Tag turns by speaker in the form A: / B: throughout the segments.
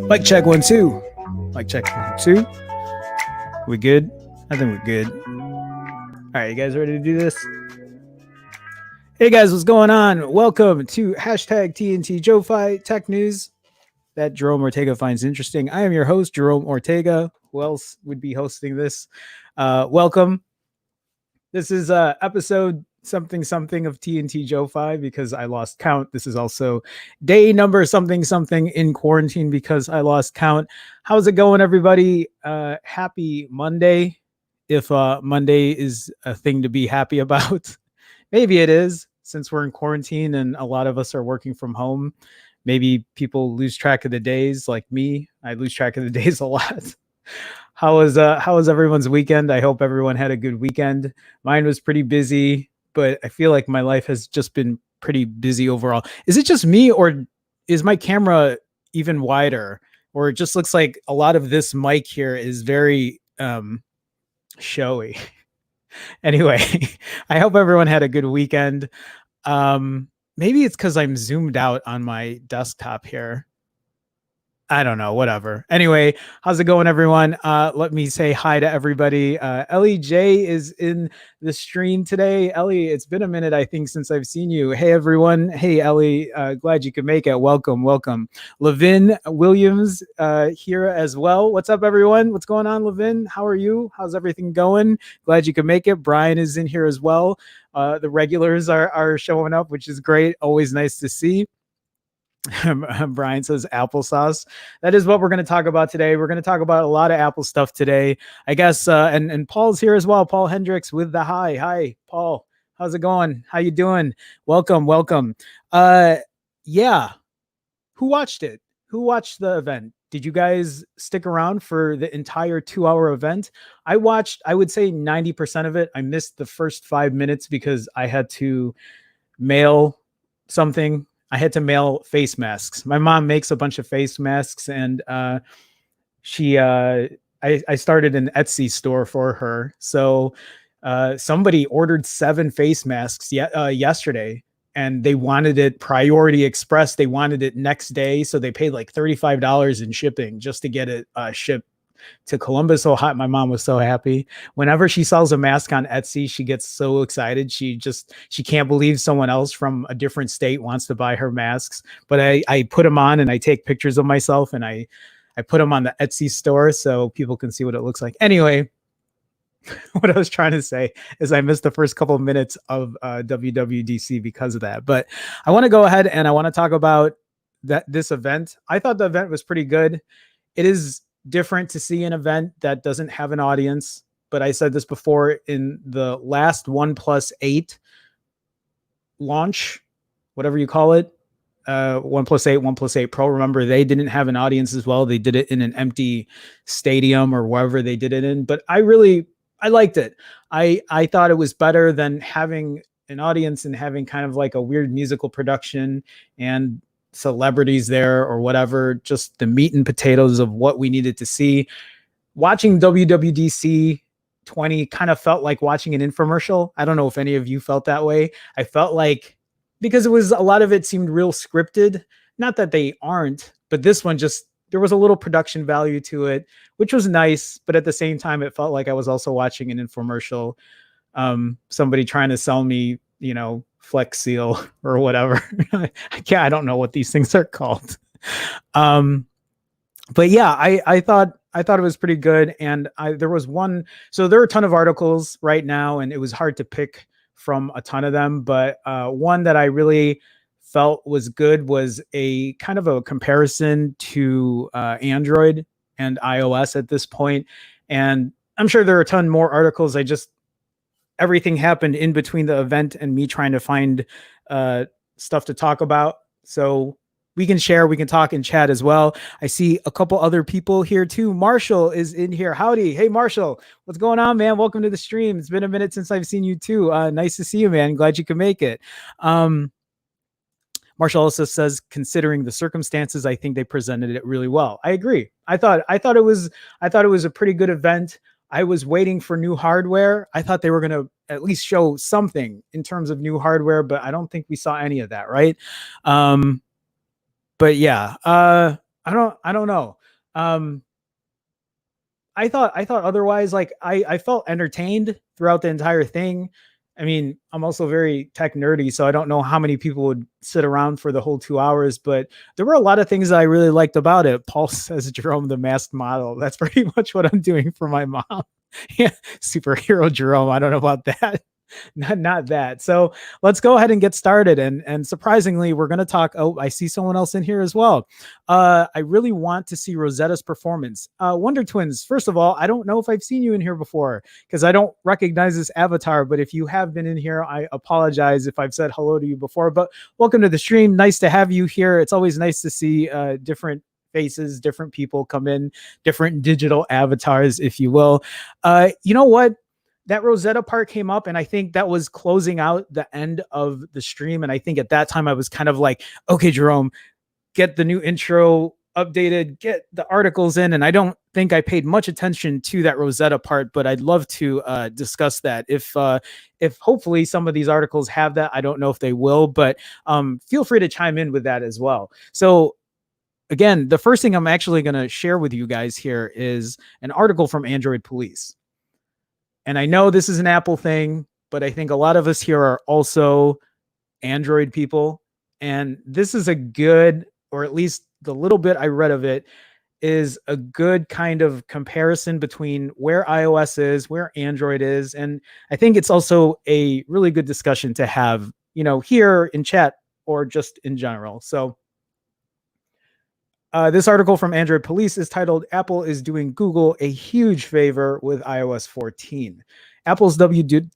A: Mic check 1 2. Mic check 1 2. We good? I think we're good. All right, you guys ready to do this? Hey guys, what's going on? Welcome to hashtag TNT JoeFi Tech News that Jerome Ortega finds interesting. I am your host, Jerome Ortega. Who else would be hosting this? Welcome. This is episode something of TNT JoeFi because I lost count. This is also day number something in quarantine because I lost count. How's it going, everybody? Happy Monday. If Monday is a thing to be happy about. Maybe it is, since we're in quarantine and a lot of us are working from home. Maybe people lose track of the days like me. I lose track of the days a lot. How was everyone's weekend? I hope everyone had a good weekend. Mine was pretty busy, but I feel like my life has just been pretty busy overall. Is it just me, or is my camera even wider? Or it just looks like a lot of this mic here is very showy. Anyway, I hope everyone had a good weekend. Maybe it's because I'm zoomed out on my desktop here. I don't know, whatever. Anyway, how's it going, everyone? Let me say hi to everybody. Ellie J is in the stream today. Ellie, it's been a minute, I think, since I've seen you. Hey, everyone. Hey, Ellie. Glad you could make it. Welcome. Levin Williams here as well. What's up, everyone? What's going on, Levin? How are you? How's everything going? Glad you could make it. Brian is in here as well. The regulars are showing up, which is great. Always nice to see. Brian says applesauce. That is what we're going to talk about today. We're going to talk about a lot of Apple stuff today, I guess. And Paul's here as well. Paul Hendricks with the hi. Hi, Paul. How's it going? How you doing? Welcome. Yeah. Who watched it? Who watched the event? Did you guys stick around for the entire 2-hour event? I watched, I would say 90% of it. I missed the first 5 minutes because I had to mail something. I had to mail face masks. My mom makes a bunch of face masks, and I started an Etsy store for her. So somebody ordered 7 face masks yesterday, and they wanted it priority express. They wanted it next day. So they paid like $35 in shipping just to get it shipped to Columbus, Ohio. My mom was so happy. Whenever she sells a mask on Etsy, she gets so excited. She can't believe someone else from a different state wants to buy her masks. But I put them on and I take pictures of myself and I put them on the Etsy store so people can see what it looks like. Anyway, what I was trying to say is I missed the first couple of minutes of WWDC because of that. But I want to go ahead and I want to talk about this event. I thought the event was pretty good. It is different to see an event that doesn't have an audience. But I said this before, in the last OnePlus 8 launch, whatever you call it, OnePlus 8, OnePlus 8 Pro. Remember, they didn't have an audience as well. They did it in an empty stadium or wherever they did it in. But I liked it. I thought it was better than having an audience and having kind of like a weird musical production and celebrities there or whatever, just the meat and potatoes of what we needed to see. Watching WWDC 20 kind of felt like watching an infomercial. I don't know if any of you felt that way. I felt like, because it was, a lot of it seemed real scripted. Not that they aren't, but this one just, there was a little production value to it, which was nice. But at the same time, it felt like I was also watching an infomercial. Somebody trying to sell me, Flex Seal or whatever. I don't know what these things are called. But yeah, I thought it was pretty good. And there was one, so there are a ton of articles right now, and it was hard to pick from a ton of them. But one that I really felt was good was a kind of a comparison to Android and iOS at this point. And I'm sure there are a ton more articles. Everything happened in between the event and me trying to find stuff to talk about. So we can share, we can talk and chat as well. I see a couple other people here too. Marshall is in here. Howdy. Hey, Marshall, what's going on, man? Welcome to the stream. It's been a minute since I've seen you too. Nice to see you, man. Glad you could make it. Marshall also says, considering the circumstances, I think they presented it really well. I agree. I thought it was a pretty good event. I was waiting for new hardware. I thought they were going to at least show something in terms of new hardware, but I don't think we saw any of that, right? But yeah, I don't know. I thought otherwise. Like I felt entertained throughout the entire thing. I mean, I'm also very tech nerdy, so I don't know how many people would sit around for the whole 2 hours, but there were a lot of things that I really liked about it. Paul says, Jerome, the masked model. That's pretty much what I'm doing for my mom. Yeah, superhero Jerome. I don't know about that. Not that. So let's go ahead and get started. And surprisingly, we're going to talk. Oh, I see someone else in here as well. I really want to see Rosetta's performance. Wonder Twins, first of all, I don't know if I've seen you in here before because I don't recognize this avatar. But if you have been in here, I apologize if I've said hello to you before. But welcome to the stream. Nice to have you here. It's always nice to see different faces, different people come in, different digital avatars, if you will. You know what? That Rosetta part came up, and I think that was closing out the end of the stream. And I think at that time I was kind of like, okay, Jerome, get the new intro updated, get the articles in. And I don't think I paid much attention to that Rosetta part, but I'd love to discuss that. If hopefully some of these articles have that, I don't know if they will, but feel free to chime in with that as well. So again, the first thing I'm actually going to share with you guys here is an article from Android Police. And I know this is an Apple thing, but I think a lot of us here are also Android people. And this is a good, or at least the little bit I read of it, is a good kind of comparison between where iOS is, where Android is. And I think it's also a really good discussion to have, here in chat or just in general. So this article from Android Police is titled, Apple is doing Google a huge favor with iOS 14. Apple's WWDC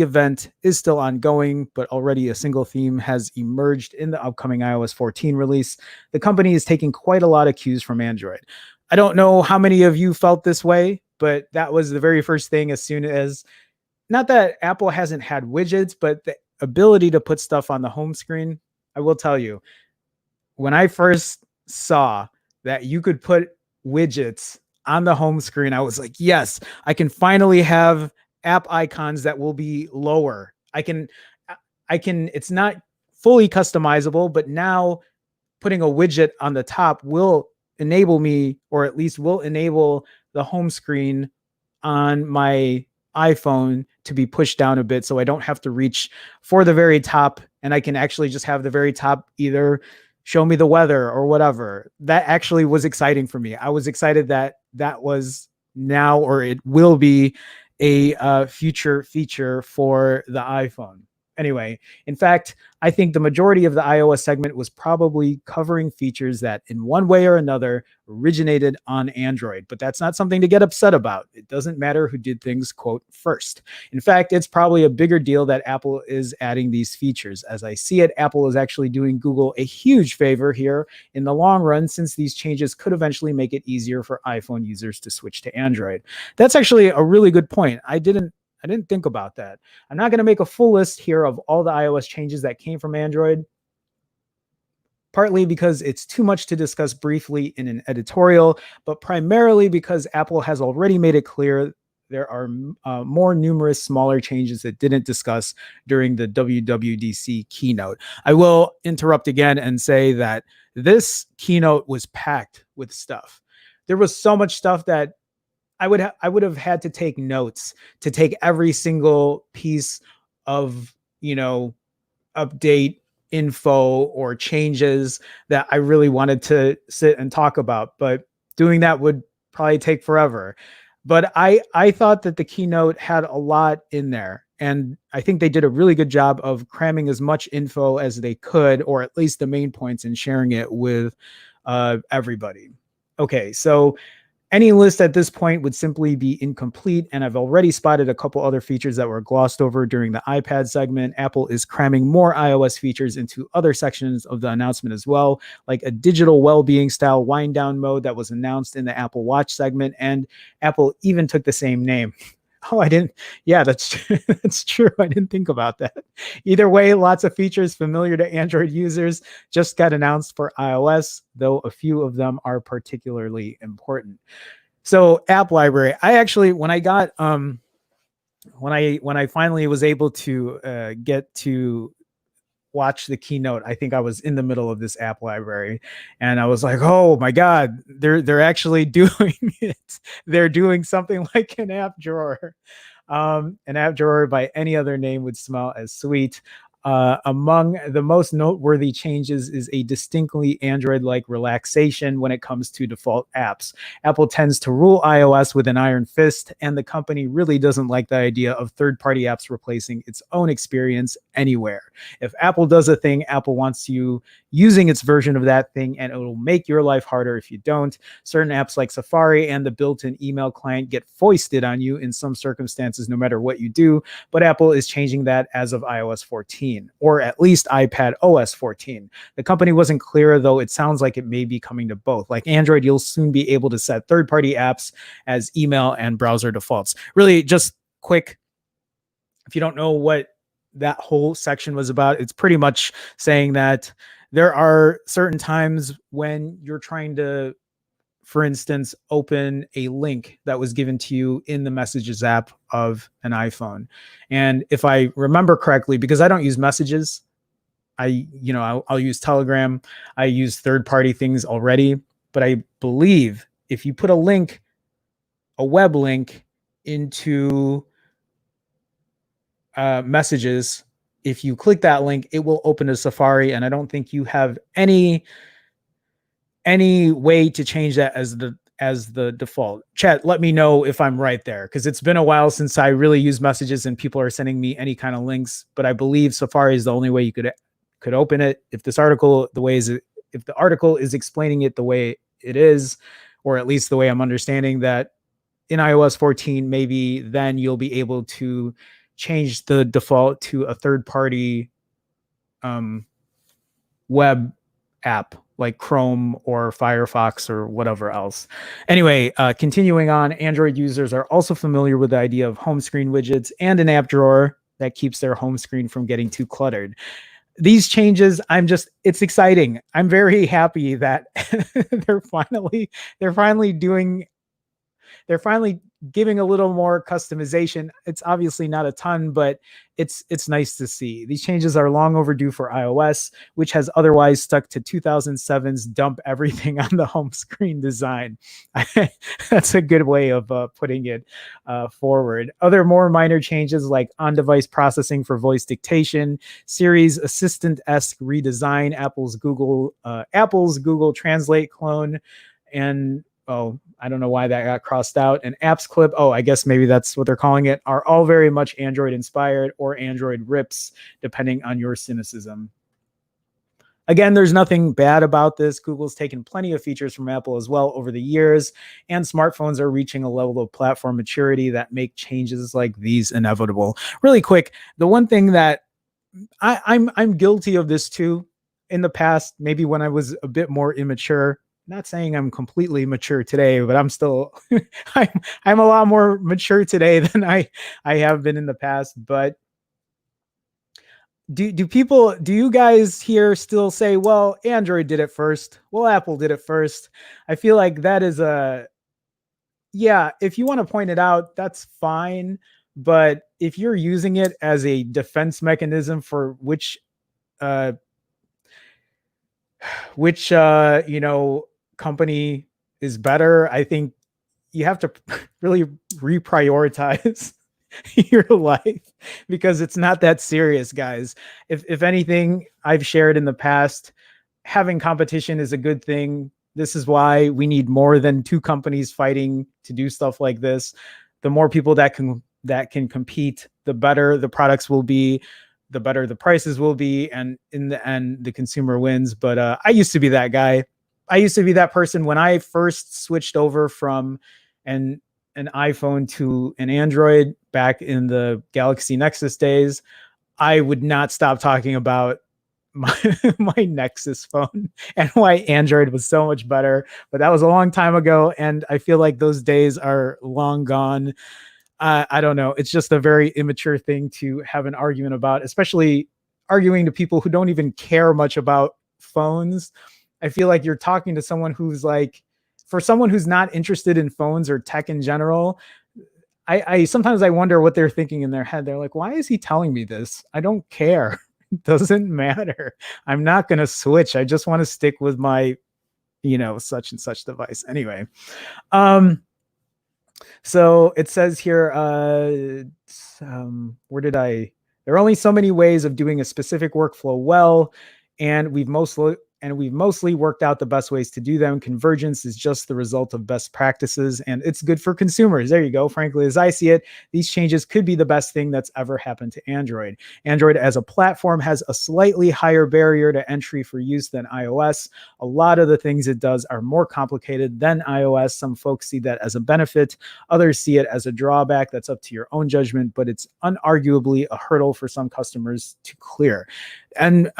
A: event is still ongoing, but already a single theme has emerged in the upcoming iOS 14 release. The company is taking quite a lot of cues from Android. I don't know how many of you felt this way, but that was the very first thing as soon as, not that Apple hasn't had widgets, but the ability to put stuff on the home screen. I will tell you, when I first saw that you could put widgets on the home screen, I was like, yes, I can finally have app icons that will be lower. it's not fully customizable, but now putting a widget on the top will enable me, or at least will enable the home screen on my iPhone to be pushed down a bit, so I don't have to reach for the very top, and I can actually just have the very top either show me the weather or whatever. That actually was exciting for me. I was excited that that was now, or it will be, a future feature for the iPhone. Anyway, in fact, I think the majority of the iOS segment was probably covering features that in one way or another originated on Android, but that's not something to get upset about. It doesn't matter who did things, quote, first. In fact, it's probably a bigger deal that Apple is adding these features. As I see it, Apple is actually doing Google a huge favor here in the long run, since these changes could eventually make it easier for iPhone users to switch to Android. That's actually a really good point. I didn't think about that. I'm not going to make a full list here of all the iOS changes that came from Android, partly because it's too much to discuss briefly in an editorial, but primarily because Apple has already made it clear there are more numerous smaller changes that didn't discuss during the WWDC keynote. I will interrupt again and say that this keynote was packed with stuff. There was so much stuff that I would have had to take notes to take every single piece of, update info or changes that I really wanted to sit and talk about. But doing that would probably take forever. But I thought that the keynote had a lot in there. And I think they did a really good job of cramming as much info as they could, or at least the main points, and sharing it with everybody. Okay, so any list at this point would simply be incomplete, and I've already spotted a couple other features that were glossed over during the iPad segment. Apple is cramming more iOS features into other sections of the announcement as well, like a digital well-being style wind down mode that was announced in the Apple Watch segment, and Apple even took the same name. Oh, I didn't. Yeah, that's true. I didn't think about that. Either way, lots of features familiar to Android users just got announced for iOS, though a few of them are particularly important. So, App Library. I actually, when I got when I finally was able to get to watch the keynote, I think I was in the middle of this app library, and I was like, oh my God, they're actually doing it. They're doing something like an app drawer. An app drawer by any other name would smell as sweet. Among the most noteworthy changes is a distinctly Android-like relaxation when it comes to default apps. Apple tends to rule iOS with an iron fist, and the company really doesn't like the idea of third-party apps replacing its own experience anywhere. If Apple does a thing, Apple wants you using its version of that thing, and it will make your life harder if you don't. Certain apps like Safari and the built-in email client get foisted on you in some circumstances, no matter what you do, but Apple is changing that as of iOS 14. Or at least iPad OS 14. The company wasn't clear, though it sounds like it may be coming to both. Like Android, you'll soon be able to set third-party apps as email and browser defaults. Really, just quick, if you don't know what that whole section was about, it's pretty much saying that there are certain times when you're trying to, for instance, open a link that was given to you in the Messages app of an iPhone. And if I remember correctly, because I don't use Messages, I'll use Telegram, I use third-party things already, but I believe if you put a web link into Messages, if you click that link, it will open a Safari, and I don't think you have any way to change that as the default. Chat, let me know if I'm right there, because it's been a while since I really used Messages and people are sending me any kind of links, but I believe Safari is the only way you could open it. If the article is explaining it the way it is, or at least the way I'm understanding that in iOS 14, maybe then you'll be able to change the default to a third-party web app like Chrome or Firefox or whatever else. Anyway, continuing on, Android users are also familiar with the idea of home screen widgets and an app drawer that keeps their home screen from getting too cluttered. These changes, it's exciting. I'm very happy that they're finally giving a little more customization. It's obviously not a ton, but it's nice to see. These changes are long overdue for iOS, which has otherwise stuck to 2007's dump everything on the home screen design. That's a good way of putting it forward. Other more minor changes like on-device processing for voice dictation, Siri's Assistant-esque redesign, Apple's Google Translate clone, and I don't know why that got crossed out. And apps clip, I guess maybe that's what they're calling it, are all very much Android inspired or Android rips, depending on your cynicism. Again, there's nothing bad about this. Google's taken plenty of features from Apple as well over the years, and smartphones are reaching a level of platform maturity that make changes like these inevitable. Really quick, the one thing that I'm guilty of this too in the past, maybe when I was a bit more immature. Not saying I'm completely mature today, but I'm still I'm a lot more mature today than I have been in the past. But do you guys here still say, well, Android did it first, well, Apple did it first? I feel like that is if you want to point it out, that's fine. But if you're using it as a defense mechanism for which company is better, I think you have to really reprioritize your life, because it's not that serious, guys. If anything, I've shared in the past, having competition is a good thing. This is why we need more than two companies fighting to do stuff like this. The more people that can compete, the better the products will be, the better the prices will be, and in the end, the consumer wins. But I used to be that guy. I used to be that person when I first switched over from an iPhone to an Android back in the Galaxy Nexus days. I would not stop talking about my Nexus phone and why Android was so much better. But that was a long time ago, and I feel like those days are long gone. I don't know. It's just a very immature thing to have an argument about, especially arguing to people who don't even care much about phones. I feel like you're talking to someone who's like, for someone who's not interested in phones or tech in general, I sometimes I wonder what they're thinking in their head. They're like, why is he telling me this? I don't care. It doesn't matter. I'm not going to switch. I just want to stick with my, such and such device. Anyway. So it says here, there are only so many ways of doing a specific workflow well, and we've mostly worked out the best ways to do them. Convergence is just the result of best practices, and it's good for consumers. There you go. Frankly, as I see it, these changes could be the best thing that's ever happened to Android. Android as a platform has a slightly higher barrier to entry for use than iOS. A lot of the things it does are more complicated than iOS. Some folks see that as a benefit. Others see it as a drawback. That's up to your own judgment, but it's unarguably a hurdle for some customers to clear. And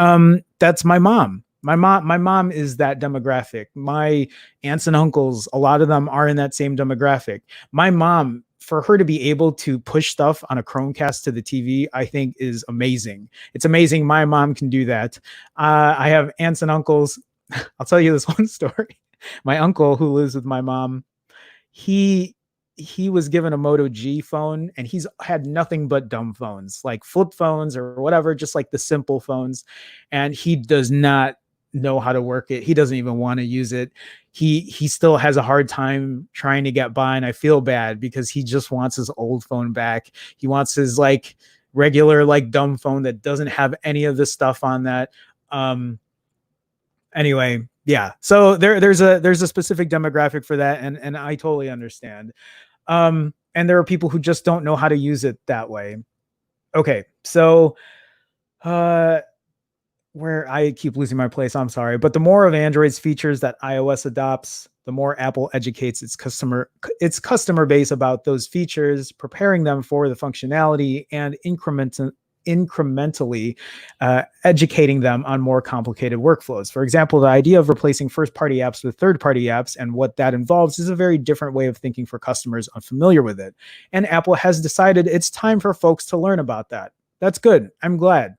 A: that's my mom. My mom is that demographic. My aunts and uncles, a lot of them are in that same demographic. My mom, for her to be able to push stuff on a Chromecast to the TV, I think is amazing. It's amazing my mom can do that. I have aunts and uncles. I'll tell you this one story. My uncle, who lives with my mom, he was given a Moto G phone, and he's had nothing but dumb phones, like flip phones or whatever, just like the simple phones. And he does not know how to work it. He doesn't even want to use it. He still has a hard time trying to get by, and I feel bad because he just wants his old phone back. He wants his like regular like dumb phone that doesn't have any of this stuff on that. Anyway, yeah. So there's a specific demographic for that, and I totally understand. And there are people who just don't know how to use it that way. Okay, so where I keep losing my place, I'm sorry, but the more of Android's features that iOS adopts, the more Apple educates its customer base about those features, preparing them for the functionality and incrementally educating them on more complicated workflows. For example, the idea of replacing first-party apps with third-party apps and what that involves is a very different way of thinking for customers unfamiliar with it. And Apple has decided it's time for folks to learn about that. That's good. I'm glad.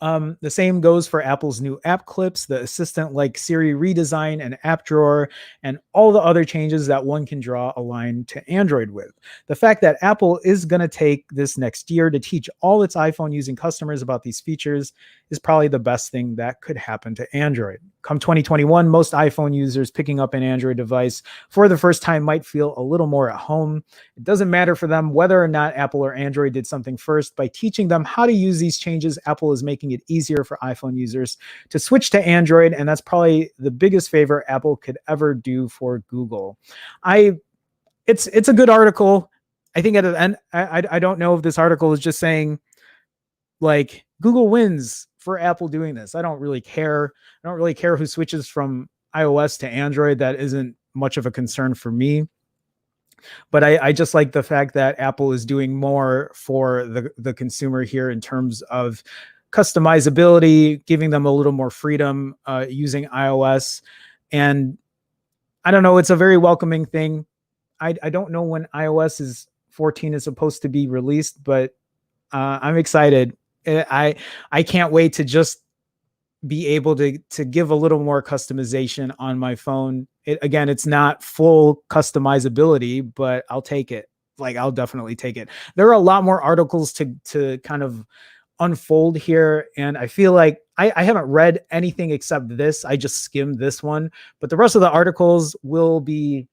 A: The same goes for Apple's new app clips, the assistant like Siri redesign and app drawer, and all the other changes that one can draw a line to Android with. The fact that Apple is going to take this next year to teach all its iPhone using customers about these features is probably the best thing that could happen to Android. Come 2021, most iPhone users picking up an Android device for the first time might feel a little more at home. It doesn't matter for them whether or not Apple or Android did something first. By teaching them how to use these changes, Apple is making it easier for iPhone users to switch to Android, and that's probably the biggest favor Apple could ever do for Google. It's a good article. I think at the end, I don't know if this article is just saying like Google wins for Apple doing this. I don't really care. I don't really care who switches from iOS to Android. That isn't much of a concern for me. But I just like the fact that Apple is doing more for the consumer here in terms of customizability, giving them a little more freedom using iOS. And I don't know, it's a very welcoming thing. I don't know when iOS 14 is supposed to be released, but I'm excited. I can't wait to just be able to give a little more customization on my phone. Again, it's not full customizability, but I'll take it. Like, I'll definitely take it. There are a lot more articles to kind of unfold here, and I feel like I haven't read anything except this. I just skimmed this one, but the rest of the articles will be,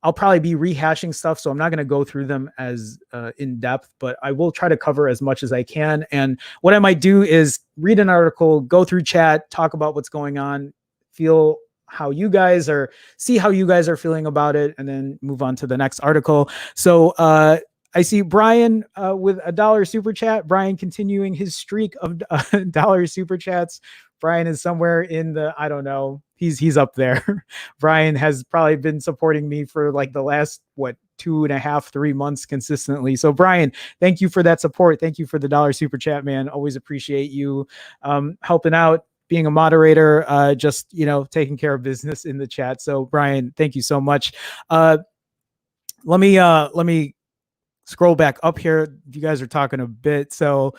A: I'll probably be rehashing stuff, so I'm not going to go through them as in depth, but I will try to cover as much as I can. And what I might do is read an article, go through chat, talk about what's going on, feel how you guys are, see how you guys are feeling about it, and then move on to the next article. So I see Brian with $1 super chat. Brian continuing his streak of $1 super chats. Brian is somewhere in the, I don't know, he's up there. Brian has probably been supporting me for like the last, 2.5, 3 months consistently. So Brian, thank you for that support. Thank you for the $1 super chat, man. Always appreciate you helping out, being a moderator, just, taking care of business in the chat. So Brian, thank you so much. Let me scroll back up here. You guys are talking a bit. So,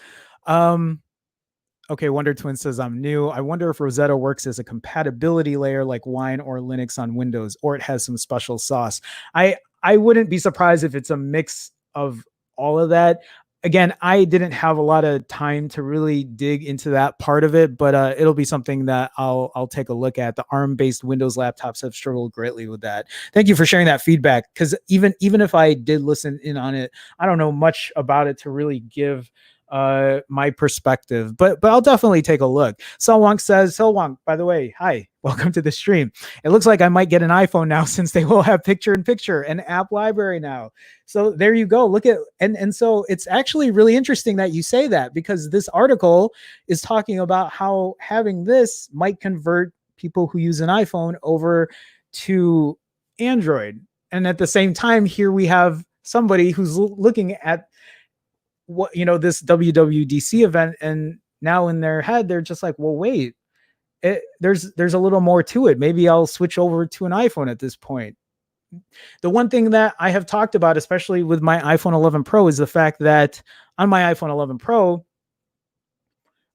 A: okay, Wonder Twin says, I'm new. I wonder if Rosetta works as a compatibility layer like Wine or Linux on Windows, or it has some special sauce. I wouldn't be surprised if it's a mix of all of that. Again, I didn't have a lot of time to really dig into that part of it, but it'll be something that I'll take a look at. The ARM-based Windows laptops have struggled greatly with that. Thank you for sharing that feedback, because even if I did listen in on it, I don't know much about it to really give my perspective, but I'll definitely take a look. Selwonk says, Selwonk, by the way, hi, welcome to the stream. It looks like I might get an iPhone now, since they will have picture-in-picture and app library now. So there you go. Look at, and so it's actually really interesting that you say that, because this article is talking about how having this might convert people who use an iPhone over to Android. And at the same time, here we have somebody who's looking at what, this WWDC event, and now in their head they're just like, well, wait, there's a little more to it. Maybe I'll switch over to an iPhone at this point. The one thing that I have talked about, especially with my iPhone 11 Pro, is the fact that on my iPhone 11 Pro,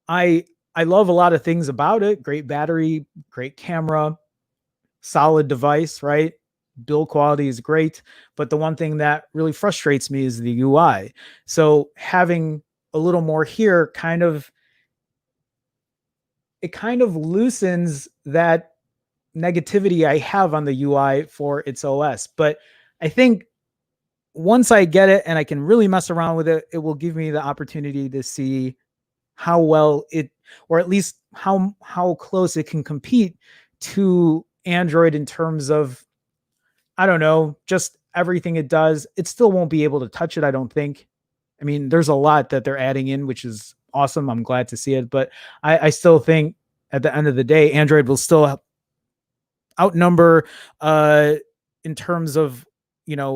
A: I love a lot of things about it. Great battery, great camera, solid device, right? Build quality is great, but the one thing that really frustrates me is the UI. So having a little more here kind of loosens that negativity I have on the UI for its OS. But I think once I get it and I can really mess around with it, it will give me the opportunity to see how well it, or at least how close it can compete to Android in terms of, I don't know, just everything it does. It still won't be able to touch it, I don't think. I mean, there's a lot that they're adding in, which is awesome. I'm glad to see it. But I still think at the end of the day, Android will still outnumber in terms of,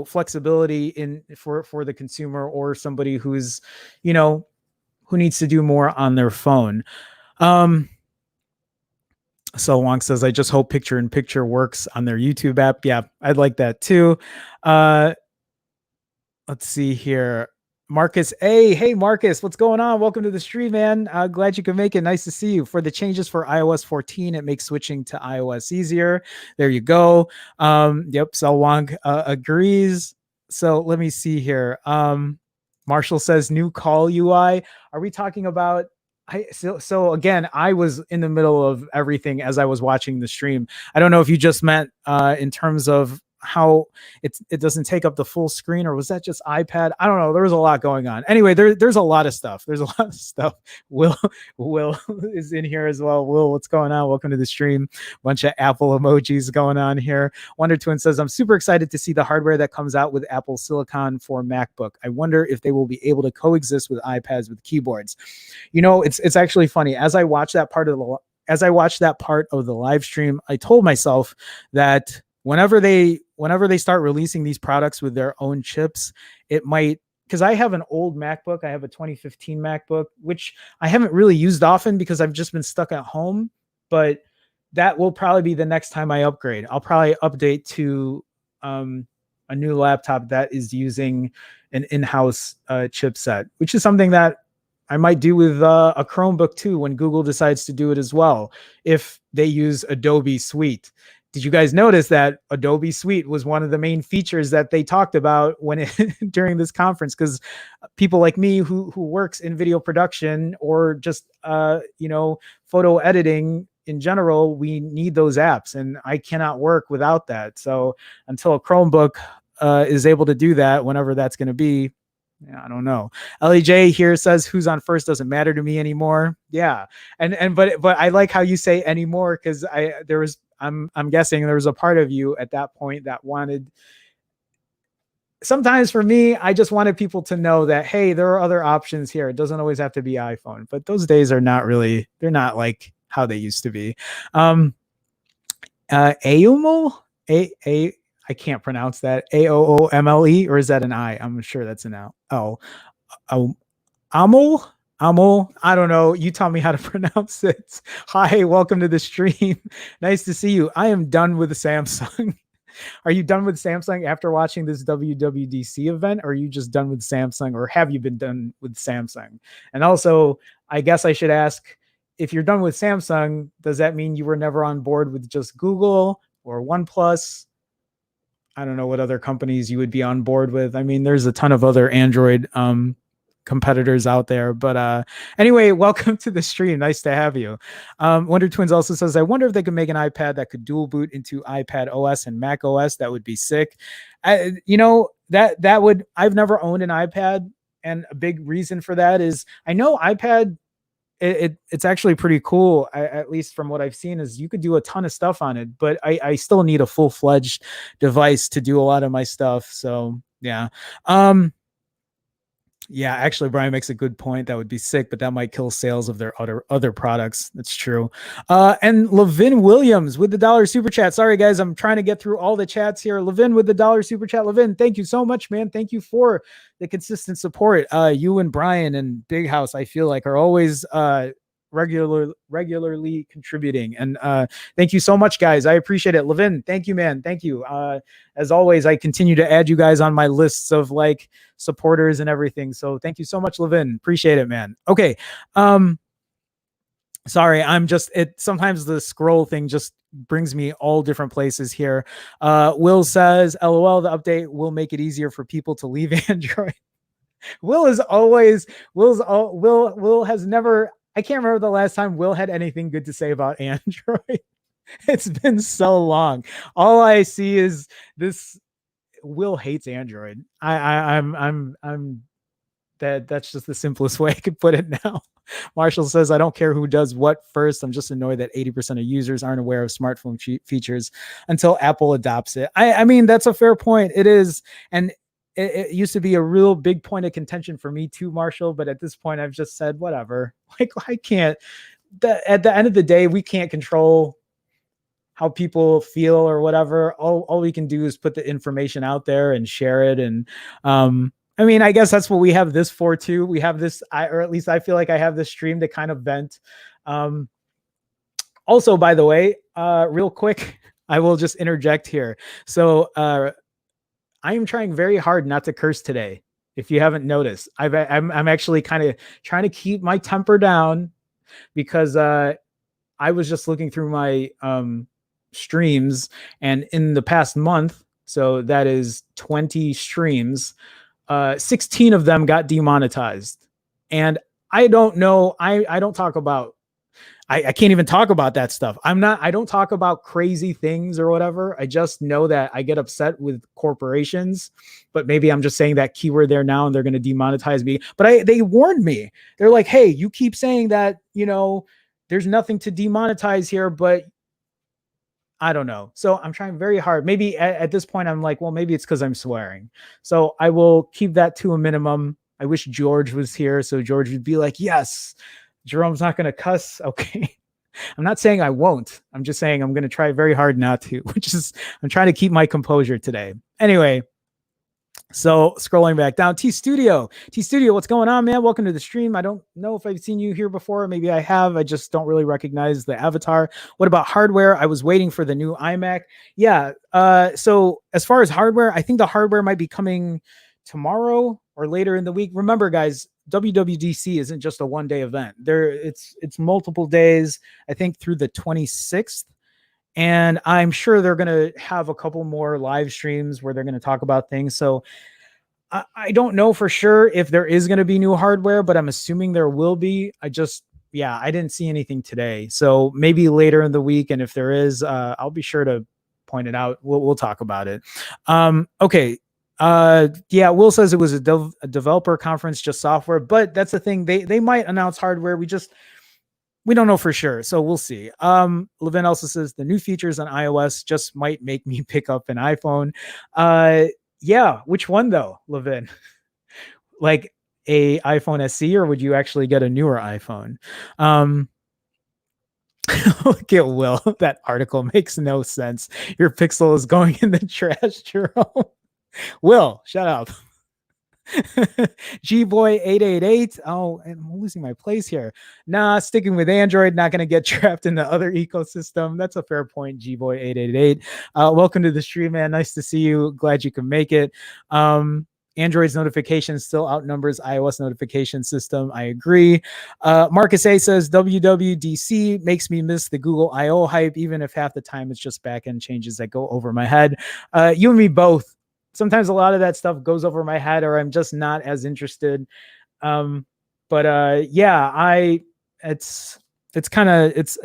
A: flexibility for the consumer or somebody who's, who needs to do more on their phone. So Wong says, I just hope picture-in-picture works on their YouTube app. Yeah, I'd like that too. Let's see here. Marcus A. Hey, Marcus, what's going on? Welcome to the stream, man. Glad you could make it. Nice to see you. For the changes for iOS 14, it makes switching to iOS easier. There you go. Yep, Sel Wong agrees. So let me see here. Marshall says new call UI. Are we talking about? So again, I was in the middle of everything as I was watching the stream. I don't know if you just meant in terms of how it doesn't take up the full screen, or was that just iPad? I don't know. There was a lot going on. Anyway, there's a lot of stuff. There's a lot of stuff. Will is in here as well. Will, what's going on? Welcome to the stream. Bunch of Apple emojis going on here. Wonder Twin says, I'm super excited to see the hardware that comes out with Apple Silicon for MacBook. I wonder if they will be able to coexist with iPads with keyboards. You know, it's actually funny. As I watched that part of the live stream, I told myself that whenever they start releasing these products with their own chips, it might, because I have an old MacBook. I have a 2015 MacBook, which I haven't really used often because I've just been stuck at home. But that will probably be the next time I upgrade. I'll probably update to a new laptop that is using an in-house chipset, which is something that I might do with a Chromebook too when Google decides to do it as well, if they use Adobe Suite. Did you guys notice that Adobe Suite was one of the main features that they talked about during this conference? Because people like me who works in video production or just photo editing in general, we need those apps, and I cannot work without that. So until a Chromebook is able to do that, whenever that's going to be, I don't know. LEJ here says who's on first doesn't matter to me anymore. Yeah, but I like how you say anymore, because I'm guessing there was a part of you at that point that wanted. Sometimes for me, I just wanted people to know that, hey, there are other options here. It doesn't always have to be iPhone, but those days are not really. They're not like how they used to be. Aumol, I can't pronounce that. AOOMLE, or is that an I? I'm sure that's an L. Amol. I don't know. You tell me how to pronounce it. Hi, welcome to the stream. Nice to see you. I am done with the Samsung. Are you done with Samsung after watching this WWDC event? Or are you just done with Samsung, or have you been done with Samsung? And also, I guess I should ask, if you're done with Samsung, does that mean you were never on board with just Google or OnePlus? I don't know what other companies you would be on board with. I mean, there's a ton of other Android competitors out there, but anyway, welcome to the stream. Nice to have you. Wonder Twins also says, I wonder if they could make an iPad that could dual boot into iPad OS and Mac OS. That would be sick. That would. I've never owned an iPad, and a big reason for that is I know iPad. It's actually pretty cool, at least from what I've seen, is you could do a ton of stuff on it, but I still need a full-fledged device to do a lot of my stuff. So yeah. Yeah, actually, Brian makes a good point. That would be sick, but that might kill sales of their other products. That's true. And Levin Williams with the $1 super chat. Sorry, guys, I'm trying to get through all the chats here. Levin with the $1 super chat. Levin, thank you so much, man. Thank you for the consistent support. You and Brian and Big House, I feel like, are always regularly contributing, and thank you so much, guys. I appreciate it. Levin, thank you, man. Thank you. As always, I continue to add you guys on my lists of like supporters and everything, so thank you so much, Levin. Appreciate it, man. Okay, sorry, sometimes the scroll thing just brings me all different places here. Will says, LOL, the update will make it easier for people to leave Android. Will has never, I can't remember the last time Will had anything good to say about Android. It's been so long. All I see is this. Will hates Android. I'm that's just the simplest way I could put it now. Marshall says, I don't care who does what first. I'm just annoyed that 80% of users aren't aware of smartphone features until Apple adopts it. I mean, that's a fair point. It is. And it used to be a real big point of contention for me too, Marshall. But at this point, I've just said, whatever. Like, I can't. At the end of the day, we can't control how people feel or whatever. All we can do is put the information out there and share it. And I mean, I guess that's what we have this for too. We have this, or at least I feel like I have this stream to kind of vent. Also, by the way, real quick, I will just interject here. So I am trying very hard not to curse today. If you haven't noticed, I'm actually kind of trying to keep my temper down because I was just looking through my streams, and in the past month, so that is 20 streams, 16 of them got demonetized. And I don't know, I don't talk about, I can't even talk about that stuff. I don't talk about crazy things or whatever. I just know that I get upset with corporations, but maybe I'm just saying that keyword there now and they're going to demonetize me. But they warned me. They're like, hey, you keep saying that, there's nothing to demonetize here, but I don't know. So I'm trying very hard. Maybe at this point, I'm like, well, maybe it's because I'm swearing. So I will keep that to a minimum. I wish George was here. So George would be like, yes, Jerome's not going to cuss. Okay. I'm not saying I won't. I'm just saying I'm going to try very hard not to, I'm trying to keep my composure today. Anyway, so scrolling back down, T Studio, what's going on, man? Welcome to the stream. I don't know if I've seen you here before. Maybe I have. I just don't really recognize the avatar. What about hardware? I was waiting for the new iMac. Yeah. So as far as hardware, I think the hardware might be coming tomorrow or later in the week. Remember, guys, WWDC isn't just a one-day event. It's multiple days, I think through the 26th. And I'm sure they're going to have a couple more live streams where they're going to talk about things. So I don't know for sure if there is going to be new hardware, but I'm assuming there will be. I didn't see anything today. So maybe later in the week. And if there is, I'll be sure to point it out. We'll talk about it. Okay. Yeah, Will says it was a developer conference, just software, but that's the thing. They might announce hardware. We don't know for sure. So we'll see. Levin also says the new features on iOS just might make me pick up an iPhone. Yeah. Which one though, Levin? Like a iPhone SE, or would you actually get a newer iPhone? Look at Will. That article makes no sense. Your Pixel is going in the trash, Jerome. Will, shut up. Gboy888. Oh, and I'm losing my place here. Nah, sticking with Android, not going to get trapped in the other ecosystem. That's a fair point, Gboy888. Welcome to the stream, man. Nice to see you. Glad you can make it. Android's notification still outnumbers iOS notification system. I agree. Marcus A says WWDC makes me miss the Google I/O hype, even if half the time it's just backend changes that go over my head. You and me both. Sometimes a lot of that stuff goes over my head, or I'm just not as interested. Yeah, it's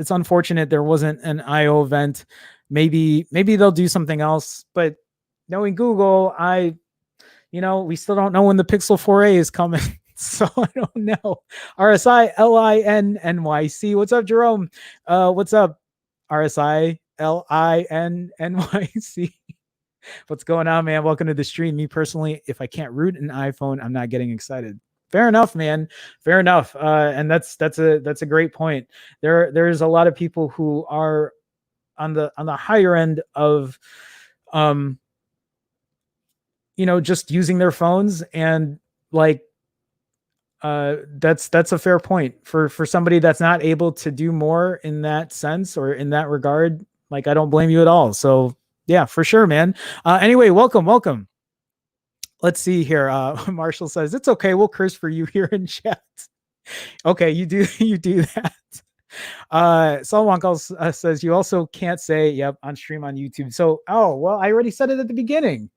A: unfortunate there wasn't an I/O event. Maybe they'll do something else, but knowing Google, we still don't know when the Pixel 4a is coming. So I don't know. RSI LINNYC. What's up, Jerome? What's up? RSI LINNYC. What's going on, man? Welcome to the stream. Me personally, if I can't root an iPhone, I'm not getting excited. Fair enough, man. Fair enough. And that's a great point. There's a lot of people who are on the higher end of just using their phones, and like that's a fair point for somebody that's not able to do more in that sense or in that regard. Like, I don't blame you at all. So yeah, for sure, man. Anyway, welcome. Let's see here. Marshall says it's okay. We'll curse for you here in chat. Okay, you do that. Solomon says you also can't say yep on stream on YouTube. So I already said it at the beginning.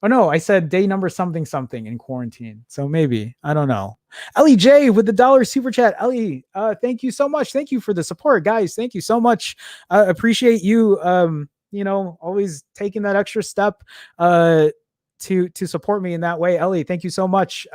A: Oh no, I said day number something in quarantine. So maybe, I don't know. Ellie J with the $1 super chat. Ellie, thank you so much. Thank you for the support, guys. Thank you so much. Appreciate you. Always taking that extra step to support me in that way. Ellie, thank you so much.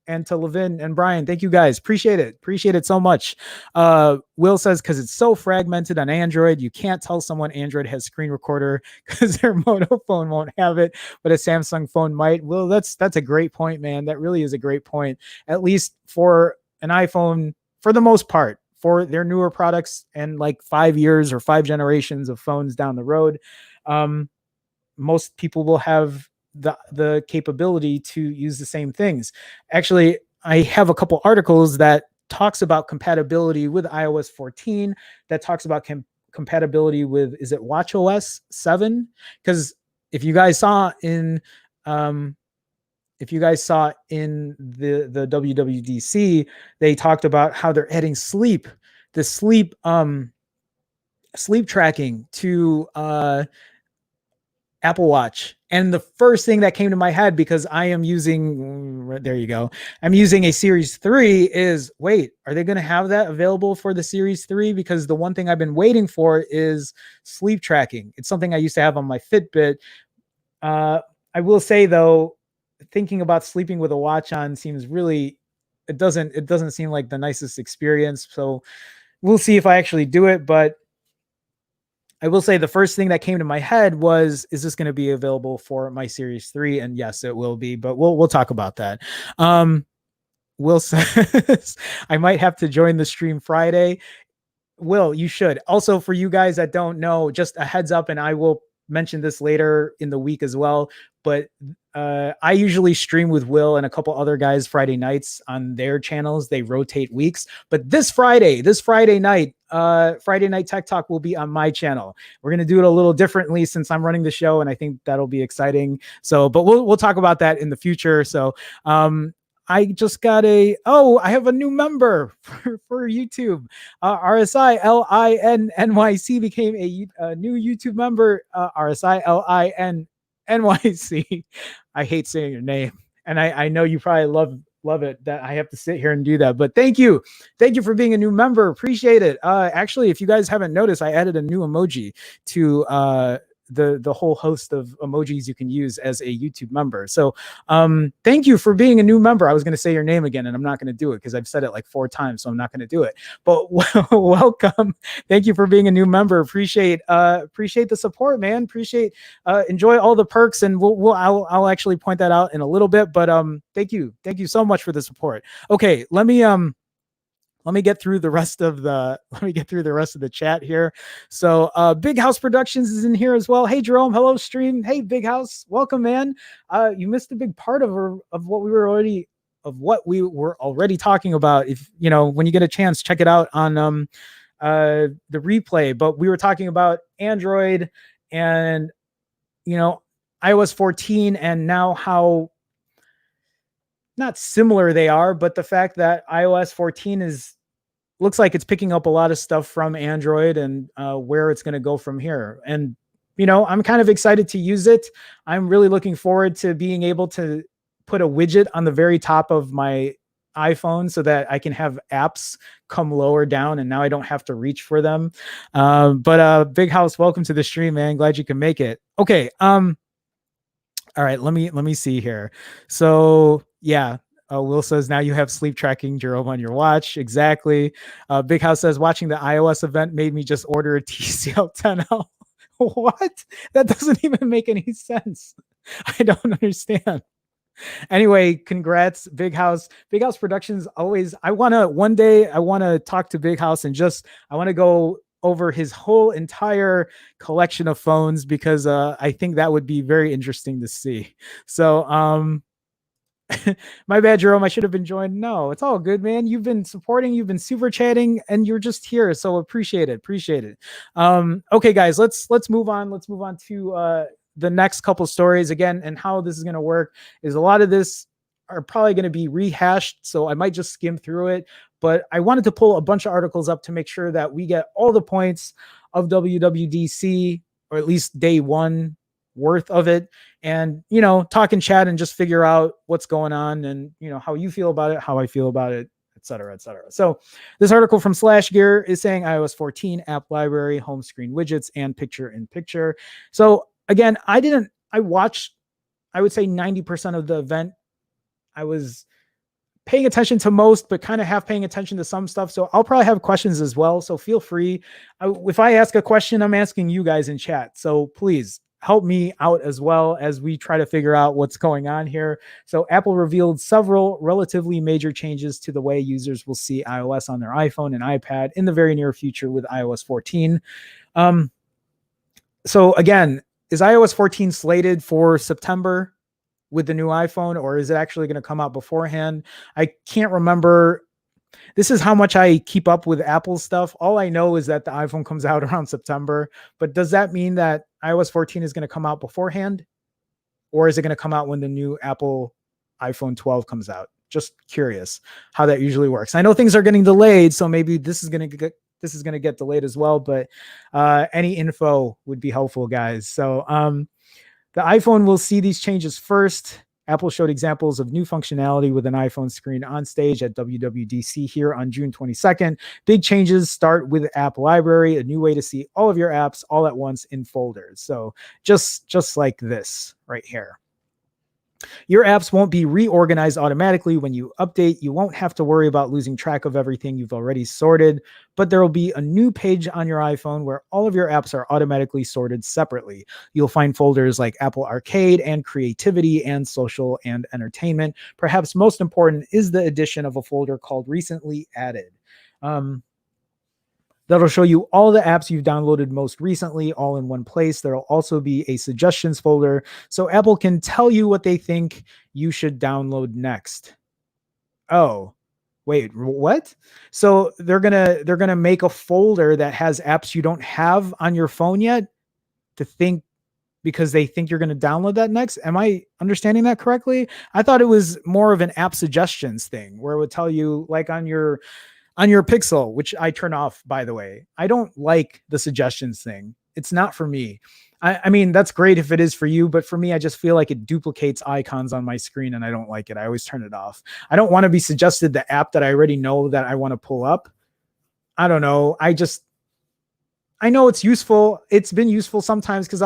A: And to Levin and Brian, thank you guys. Appreciate it so much. Will says, because it's so fragmented on Android, you can't tell someone Android has screen recorder because their Moto phone won't have it, but a Samsung phone might. Will, that's a great point, man. That really is a great point. At least for an iPhone, for the most part, for their newer products and like 5 years or 5 generations of phones down the road, most people will have the capability to use the same things. Actually, I have a couple articles that talks about compatibility with iOS 14, that talks about compatibility with, is it WatchOS 7? Because if you guys saw in if you guys saw in the WWDC, they talked about how they're adding sleep tracking to Apple Watch. And the first thing that came to my head, because I am using, there you go, I'm using a Series 3, is wait, are they going to have that available for the Series 3? Because the one thing I've been waiting for is sleep tracking. It's something I used to have on my Fitbit. I will say though, thinking about sleeping with a watch on seems really, it doesn't seem like the nicest experience. So we'll see if I actually do it. But I will say the first thing that came to my head was, is this going to be available for my Series 3? And yes, it will be, but we'll talk about that. Will says, I might have to join the stream Friday. Will, you should. Also, for you guys that don't know, just a heads up, and I will mention this later in the week as well, but I usually stream with Will and a couple other guys Friday nights on their channels. They rotate weeks, but this Friday night, Friday Night Tech Talk will be on my channel. We're going to do it a little differently since I'm running the show, and I think that'll be exciting. So, but we'll talk about that in the future. So, I just got I have a new member for YouTube. RSI LINNYC became a new YouTube member. RSI LINNYC. I hate saying your name, and I know you probably love it that I have to sit here and do that. But thank you for being a new member. Appreciate it. Actually, if you guys haven't noticed, I added a new emoji to the whole host of emojis you can use as a YouTube member. So thank you for being a new member. I was going to say your name again, and I'm not going to do it because I've said it like 4 times, so I'm not going to do it. But welcome. Thank you for being a new member. Appreciate the support, man. Enjoy all the perks, and I'll actually point that out in a little bit. But thank you so much for the support. Okay, let me get through the rest of the chat here. So Big House Productions is in here as well. Hey Jerome, hello stream. Hey Big House, welcome, man. You missed a big part of what we were already talking about. If when you get a chance, check it out on the replay. But we were talking about Android and iOS 14 and now how not similar they are, but the fact that iOS 14 looks like it's picking up a lot of stuff from Android and where it's going to go from here. And, I'm kind of excited to use it. I'm really looking forward to being able to put a widget on the very top of my iPhone so that I can have apps come lower down and now I don't have to reach for them. But Big House, welcome to the stream, man. Glad you can make it. Okay. All right, let me see here. So yeah, Will says now you have sleep tracking, Jerome, on your watch. Exactly. Big House says watching the iOS event made me just order a TCL 10L. What? That doesn't even make any sense. I don't understand. Anyway, congrats, Big House. Big House Productions always. One day I want to talk to Big House and I want to go over his whole entire collection of phones because I think that would be very interesting to see. So my bad, Jerome. I should have been joined. No, it's all good, man. You've been supporting, you've been super chatting, and you're just here. So appreciate it. Okay, guys, let's move on. Let's move on to the next couple stories again. And how this is going to work is a lot of this are probably going to be rehashed. So I might just skim through it. But I wanted to pull a bunch of articles up to make sure that we get all the points of WWDC, or at least day one worth of it, and talk and chat and just figure out what's going on and how you feel about it, how I feel about it, etc. So this article from SlashGear is saying iOS 14 app library, home screen widgets, and picture-in-picture. So again, I watched, I would say 90% of the event. I was paying attention to most, but kind of half paying attention to some stuff. So I'll probably have questions as well. So feel free. If I ask a question, I'm asking you guys in chat. So please help me out as well as we try to figure out what's going on here. So Apple revealed several relatively major changes to the way users will see iOS on their iPhone and iPad in the very near future with iOS 14. So again, is iOS 14 slated for September with the new iPhone, or is it actually going to come out beforehand? I can't remember. This is how much I keep up with Apple stuff. All I know is that the iPhone comes out around September, but does that mean that iOS 14 is going to come out beforehand, or is it going to come out when the new Apple iPhone 12 comes out. Just curious how that usually works. I know things are getting delayed, so maybe this is going to get delayed as well, but any info would be helpful, guys. So the iPhone will see these changes first. Apple showed examples of new functionality with an iPhone screen on stage at WWDC here on June 22nd. Big changes start with App Library, a new way to see all of your apps all at once in folders. So just like this right here. Your apps won't be reorganized automatically when you update. You won't have to worry about losing track of everything you've already sorted, but there will be a new page on your iPhone where all of your apps are automatically sorted separately. You'll find folders like Apple Arcade and Creativity and Social and Entertainment. Perhaps most important is the addition of a folder called Recently Added. That'll show you all the apps you've downloaded most recently, all in one place. There'll also be a suggestions folder, so Apple can tell you what they think you should download next. Oh, wait, what? So they're gonna make a folder that has apps you don't have on your phone yet because they think you're gonna download that next. Am I understanding that correctly? I thought it was more of an app suggestions thing where it would tell you, like on your Pixel, which I turn off, by the way. I don't like the suggestions thing. It's not for me. I mean, that's great if it is for you, but for me, I just feel like it duplicates icons on my screen and I don't like it. I always turn it off. I don't want to be suggested the app that I already know that I want to pull up. I don't know. I know it's useful. It's been useful sometimes because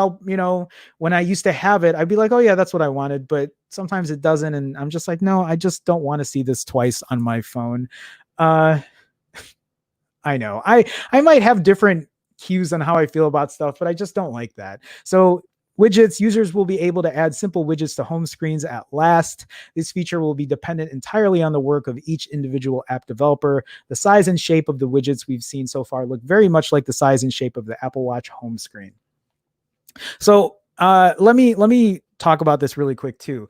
A: when I used to have it, I'd be like, oh yeah, that's what I wanted. But sometimes it doesn't. And I'm just like, no, I just don't want to see this twice on my phone. I know I might have different cues on how I feel about stuff, but I just don't like that. So widgets, users will be able to add simple widgets to home screens at last. This feature will be dependent entirely on the work of each individual app developer. The size and shape of the widgets we've seen so far look very much like the size and shape of the Apple Watch home screen. So let me talk about this really quick too.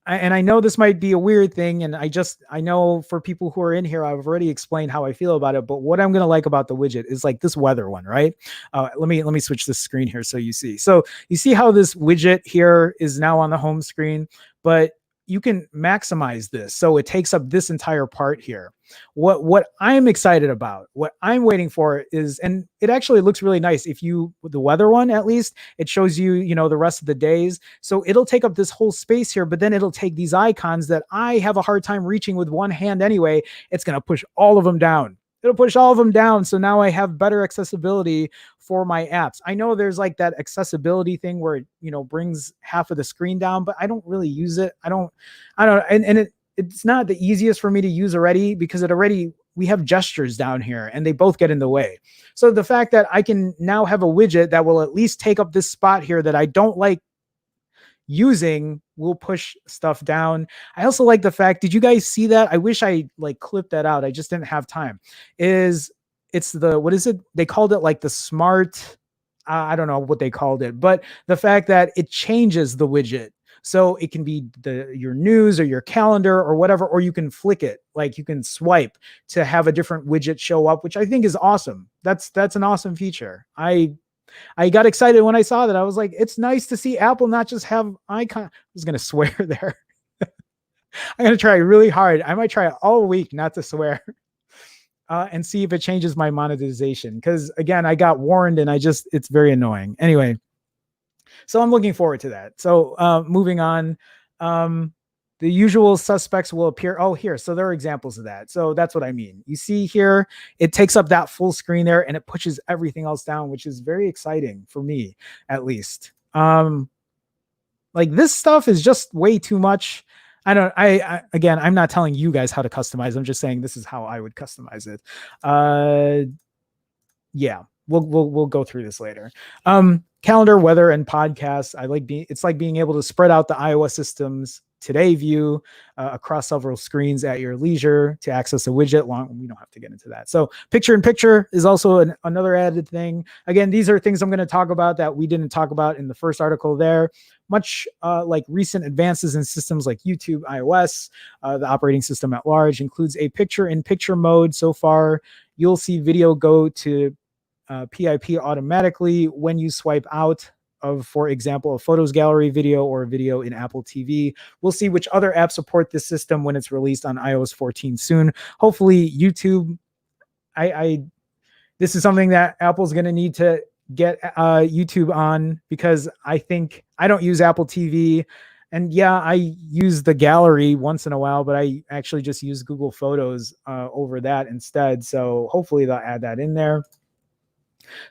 A: And I know this might be a weird thing, and I know for people who are in here, I've already explained how I feel about it, but what I'm going to like about the widget is like this weather one, right? Let me switch this screen here so you see. So you see how this widget here is now on the home screen, but you can maximize this. So it takes up this entire part here. What I'm excited about, what I'm waiting for is, and it actually looks really nice. The weather one, at least it shows you, the rest of the days. So it'll take up this whole space here, but then it'll take these icons that I have a hard time reaching with one hand anyway. It's going to push all of them down. It'll push all of them down. So now I have better accessibility for my apps. I know there's like that accessibility thing where it, brings half of the screen down, but I don't really use it. I don't, and it's not the easiest for me to use already because we have gestures down here and they both get in the way. So the fact that I can now have a widget that will at least take up this spot here that I don't like using will push stuff down. I also like the fact, did you guys see that? I wish I clipped that out. I just didn't have time. What is it? They called it like the smart, I don't know what they called it, but the fact that it changes the widget. So it can be your news or your calendar or whatever, or you can flick it. Like you can swipe to have a different widget show up, which I think is awesome. That's an awesome feature. I got excited when I saw that. I was like, it's nice to see Apple not just have icon. I was going to swear there. I'm going to try really hard. I might try it all week not to swear and see if it changes my monetization. Because again, I got warned and it's very annoying. Anyway, so I'm looking forward to that. So moving on, the usual suspects will appear. Oh, here. So there are examples of that. So that's what I mean. You see here, it takes up that full screen there and it pushes everything else down, which is very exciting for me, at least. Like this stuff is just way too much. Again, I'm not telling you guys how to customize. I'm just saying this is how I would customize it. Yeah, we'll go through this later. Calendar, weather, and podcasts. It's like being able to spread out the iOS system's Today view across several screens at your leisure to access a widget. We don't have to get into that. So picture in picture is also another added thing. Again, these are things I'm going to talk about that we didn't talk about in the first article there. Much like recent advances in systems like YouTube, iOS, the operating system at large includes a picture in picture mode. So far, you'll see video go to PIP automatically when you swipe out of, for example, a photos gallery video or a video in Apple TV. We'll see which other apps support this system when it's released on iOS 14 soon. Hopefully YouTube, this is something that Apple's going to need to get YouTube on, because I think I don't use Apple TV. And yeah, I use the gallery once in a while, but I actually just use Google Photos over that instead. So hopefully they'll add that in there.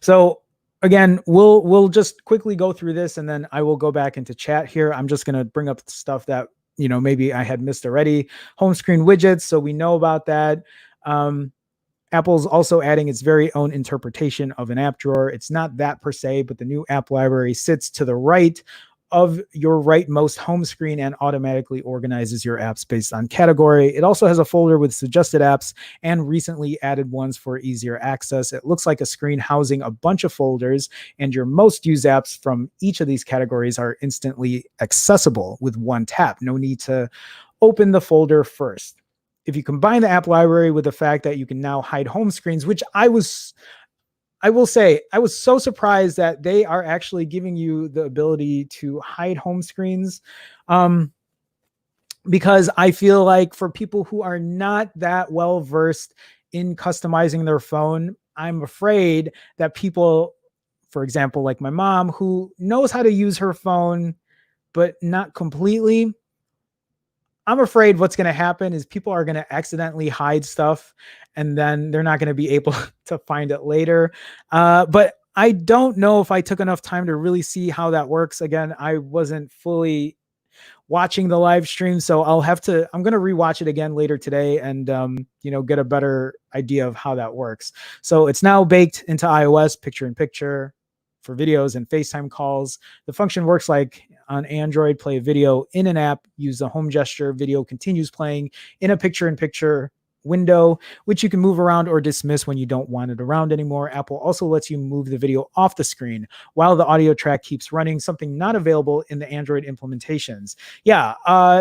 A: So again, we'll just quickly go through this, and then I will go back into chat here. I'm just going to bring up stuff that, maybe I had missed already. Home screen widgets, so we know about that. Apple's also adding its very own interpretation of an app drawer. It's not that per se, but the new app library sits to the right of your rightmost home screen and automatically organizes your apps based on category. It also has a folder with suggested apps and recently added ones for easier access. It looks like a screen housing a bunch of folders, and your most used apps from each of these categories are instantly accessible with one tap. No need to open the folder first. If you combine the app library with the fact that you can now hide home screens, which I will say, I was so surprised that they are actually giving you the ability to hide home screens, because I feel like for people who are not that well versed in customizing their phone, I'm afraid that people, for example, like my mom, who knows how to use her phone, but not completely, I'm afraid what's going to happen is people are going to accidentally hide stuff, and then they're not going to be able to find it later. But I don't know if I took enough time to really see how that works. Again, I wasn't fully watching the live stream, so I'm going to rewatch it again later today and, get a better idea of how that works. So it's now baked into iOS, picture in picture for videos and FaceTime calls. The function works like on Android. Play a video in an app, use the home gesture, video continues playing in a picture-in-picture window, which you can move around or dismiss when you don't want it around anymore. Apple also lets you move the video off the screen while the audio track keeps running, something not available in the Android implementations. Yeah,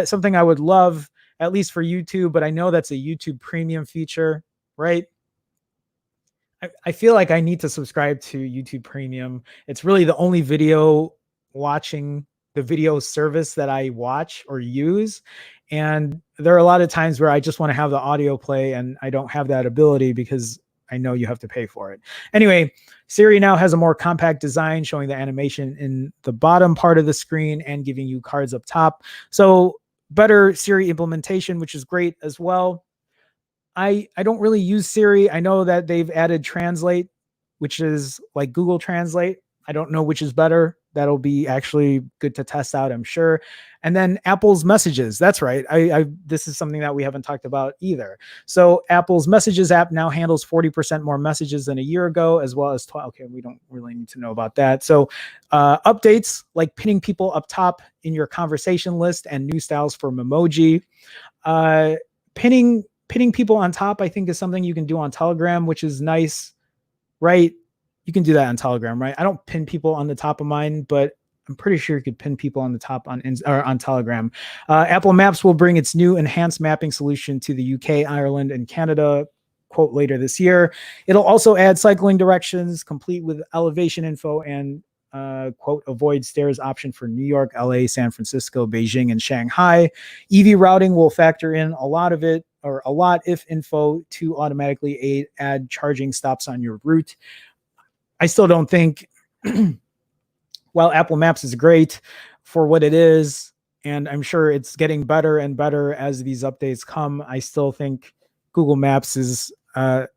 A: something I would love, at least for YouTube, but I know that's a YouTube premium feature, right? I feel like I need to subscribe to YouTube Premium. It's really the only video service that I watch or use. And there are a lot of times where I just want to have the audio play, and I don't have that ability because I know you have to pay for it. Anyway, Siri now has a more compact design, showing the animation in the bottom part of the screen and giving you cards up top. So better Siri implementation, which is great as well. I don't really use Siri. I know that they've added Translate, which is like Google Translate. I don't know which is better. That'll be actually good to test out, I'm sure. And then Apple's Messages. That's right. This is something that we haven't talked about either. So Apple's Messages app now handles 40% more messages than a year ago, as well as okay, we don't really need to know about that. So updates like pinning people up top in your conversation list and new styles for Memoji. Pinning people on top, I think, is something you can do on Telegram, which is nice, right? You can do that on Telegram, right? I don't pin people on the top of mine, but I'm pretty sure you could pin people on the top on Telegram. Apple Maps will bring its new enhanced mapping solution to the UK, Ireland, and Canada, quote, later this year. It'll also add cycling directions, complete with elevation info and quote, avoid stairs option for New York, LA, San Francisco, Beijing, and Shanghai. EV routing will factor in a lot if info to automatically add charging stops on your route. I still don't think, while Apple Maps is great for what it is, and I'm sure it's getting better and better as these updates come, I still think Google Maps is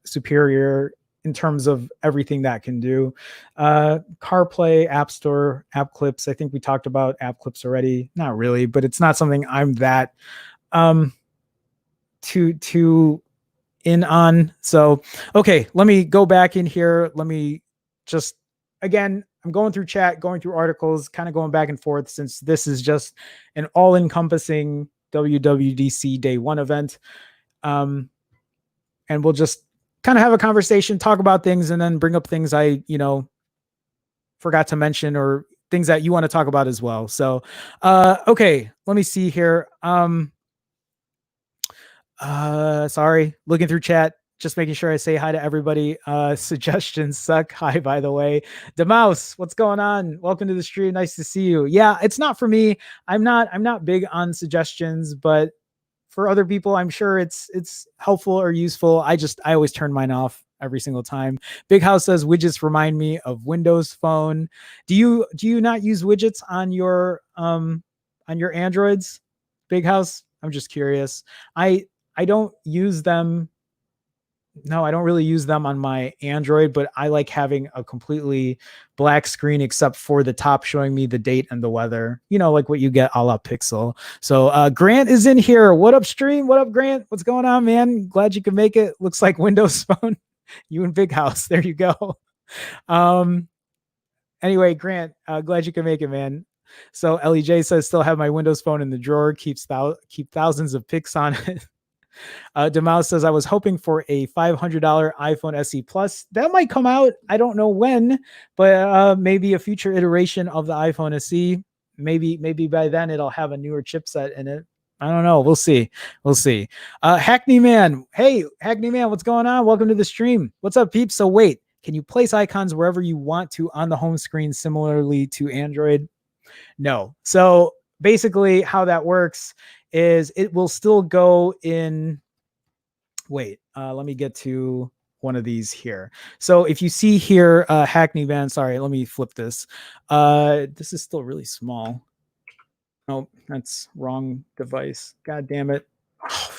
A: superior in terms of everything that can do. CarPlay, App Store, App Clips. I think we talked about App Clips already. Not really, but it's not something I'm that too in on. So, okay, let me go back in here. Let me just, again, I'm going through chat, going through articles, kind of going back and forth, since this is just an all-encompassing WWDC Day 1 event. And we'll just kind of have a conversation, talk about things, and then bring up things I, forgot to mention, or things that you want to talk about as well. So, okay, let me see here. Sorry, looking through chat. just making sure I say hi to everybody. Suggestions suck. Hi, by the way. Demouse, what's going on? Welcome to the stream. Nice to see you. Yeah, it's not for me. I'm not big on suggestions, but for other people, I'm sure it's helpful or useful. I always turn mine off every single time. Big House says widgets remind me of Windows Phone. Do you not use widgets on your Androids? Big House? I'm just curious. I don't use them. No, I don't really use them on my Android, but I like having a completely black screen except for the top showing me the date and the weather, like what you get a la Pixel. So Grant is in here. What up, stream? What up, Grant? What's going on, man? Glad you could make it. Looks like Windows Phone. You and Big House. There you go. Anyway, Grant, glad you could make it, man. So LEJ says, still have my Windows Phone in the drawer, keep thousands of pics on it. Demouse says, I was hoping for a $500 iPhone SE Plus. That might come out. I don't know when, but maybe a future iteration of the iPhone SE. Maybe by then it'll have a newer chipset in it. I don't know. We'll see. Hackney Man. Hey, Hackney Man, what's going on? Welcome to the stream. What's up, peeps? So wait, can you place icons wherever you want to on the home screen similarly to Android? No. So basically how that works is it will still go in. Wait, let me get to one of these here. So if you see here, Hackney Man, sorry, let me flip this. This is still really small. Oh, that's wrong device. God damn it. Oh,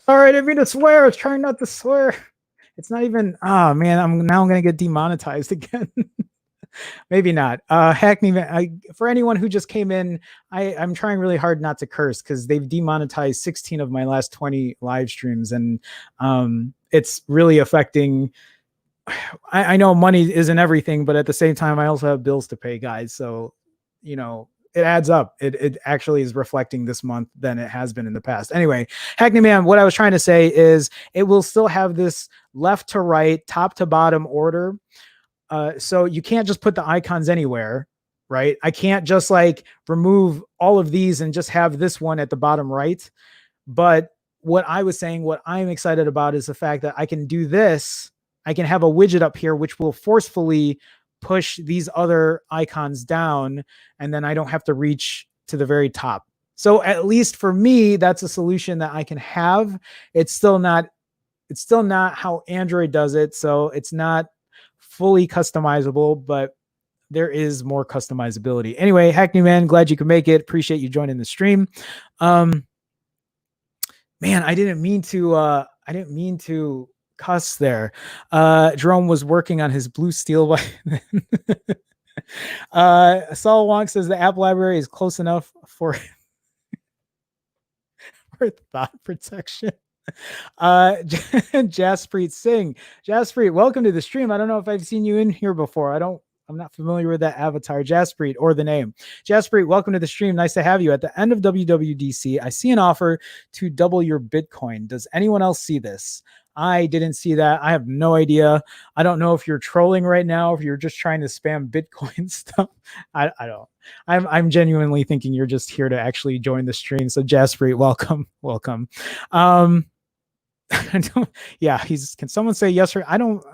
A: all right, I mean to swear. I was trying not to swear. It's not even, man, I'm going to get demonetized again. Maybe not. Hackney, for anyone who just came in, I'm trying really hard not to curse because they've demonetized 16 of my last 20 live streams, and it's really affecting. I know money isn't everything, but at the same time, I also have bills to pay, guys. So, it adds up. It actually is reflecting this month than it has been in the past. Anyway, Hackney Man, what I was trying to say is it will still have this left to right, top to bottom order. So you can't just put the icons anywhere, right? I can't just like remove all of these and just have this one at the bottom right. But what I was saying, what I'm excited about is the fact that I can do this. I can have a widget up here, which will forcefully push these other icons down. And then I don't have to reach to the very top. So at least for me, that's a solution that I can have. It's still not how Android does it. So it's not fully customizable, but there is more customizability. Anyway, Hackney Man, glad you could make it. Appreciate you joining the stream. Man, I didn't mean to cuss there. Jerome was working on his blue steel. Saul Wong says the app library is close enough for thought protection. Jaspreet Singh. Jaspreet, welcome to the stream. I don't know if I've seen you in here before. I'm not familiar with that avatar, Jaspreet, or the name. Jaspreet, welcome to the stream. Nice to have you. At the end of WWDC, I see an offer to double your Bitcoin. Does anyone else see this? I didn't see that. I have no idea. I don't know if you're trolling right now, if you're just trying to spam Bitcoin stuff. I don't. I'm genuinely thinking you're just here to actually join the stream. So Jaspreet, welcome. Yeah, can someone say yes or I don't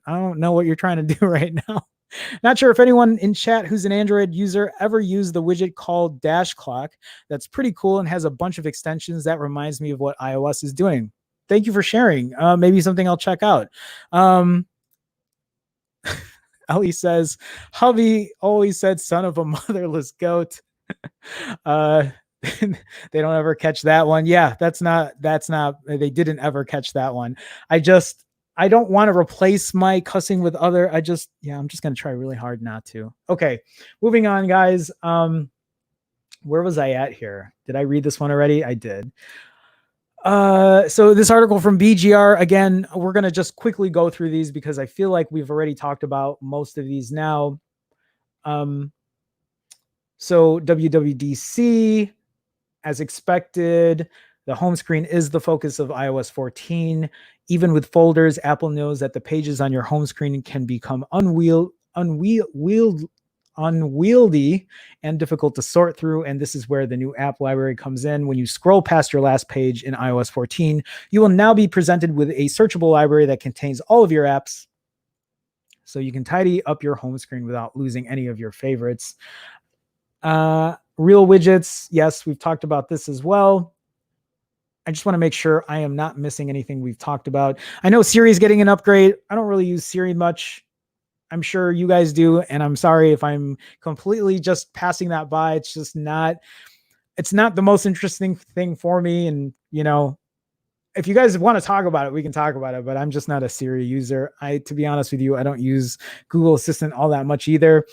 A: know what you're trying to do right now. Not sure if anyone in chat who's an Android user ever used the widget called Dash Clock. That's pretty cool and has a bunch of extensions that reminds me of what iOS is doing. Thank you for sharing. Maybe something I'll check out. Ellie says, hubby always said son of a motherless goat. They don't ever catch that one. Yeah, that's not, they didn't ever catch that one. I don't want to replace my cussing with other, I'm just going to try really hard not to. Okay, moving on, guys. Where was I at here? Did I read this one already? I did. So this article from BGR, again, we're going to just quickly go through these because I feel like we've already talked about most of these now. So WWDC, as expected, the home screen is the focus of iOS 14. Even with folders, Apple knows that the pages on your home screen can become unwieldy unwieldy and difficult to sort through. And this is where the new app library comes in. When you scroll past your last page in iOS 14, you will now be presented with a searchable library that contains all of your apps, so you can tidy up your home screen without losing any of your favorites. Real widgets. Yes, we've talked about this as well. I just want to make sure I am not missing anything we've talked about. I know Siri is getting an upgrade. I don't really use Siri much. I'm sure you guys do. And I'm sorry if I'm completely just passing that by. It's just not, it's not the most interesting thing for me. And, you know, if you guys want to talk about it, we can talk about it, but I'm just not a Siri user. To be honest with you, I don't use Google Assistant all that much either.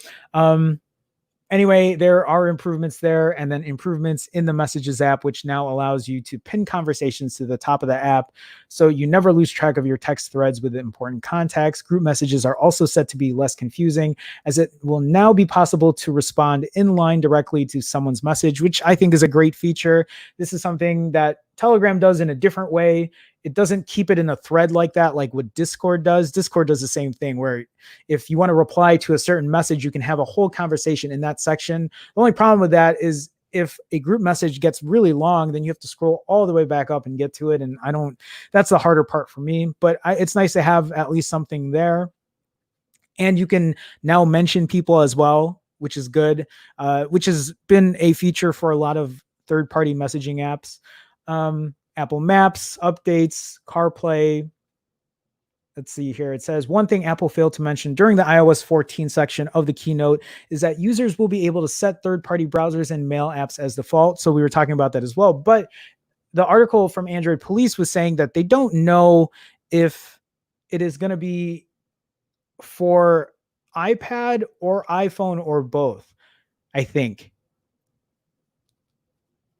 A: Anyway, there are improvements there, and then improvements in the Messages app, which now allows you to pin conversations to the top of the app, so you never lose track of your text threads with important contacts. Group messages are also set to be less confusing, as it will now be possible to respond in line directly to someone's message, which I think is a great feature. This is something that Telegram does in a different way. It doesn't keep it in a thread like that, like what Discord does. Discord does the same thing, where if you want to reply to a certain message, you can have a whole conversation in that section. The only problem with that is if a group message gets really long, then you have to scroll all the way back up and get to it. And that's the harder part for me, but it's nice to have at least something there. And you can now mention people as well, which is good, which has been a feature for a lot of third-party messaging apps. Apple Maps, updates, CarPlay. Let's see here. It says, one thing Apple failed to mention during the iOS 14 section of the keynote is that users will be able to set third-party browsers and mail apps as default. So we were talking about that as well. But the article from Android Police was saying that they don't know if it is going to be for iPad or iPhone or both, I think.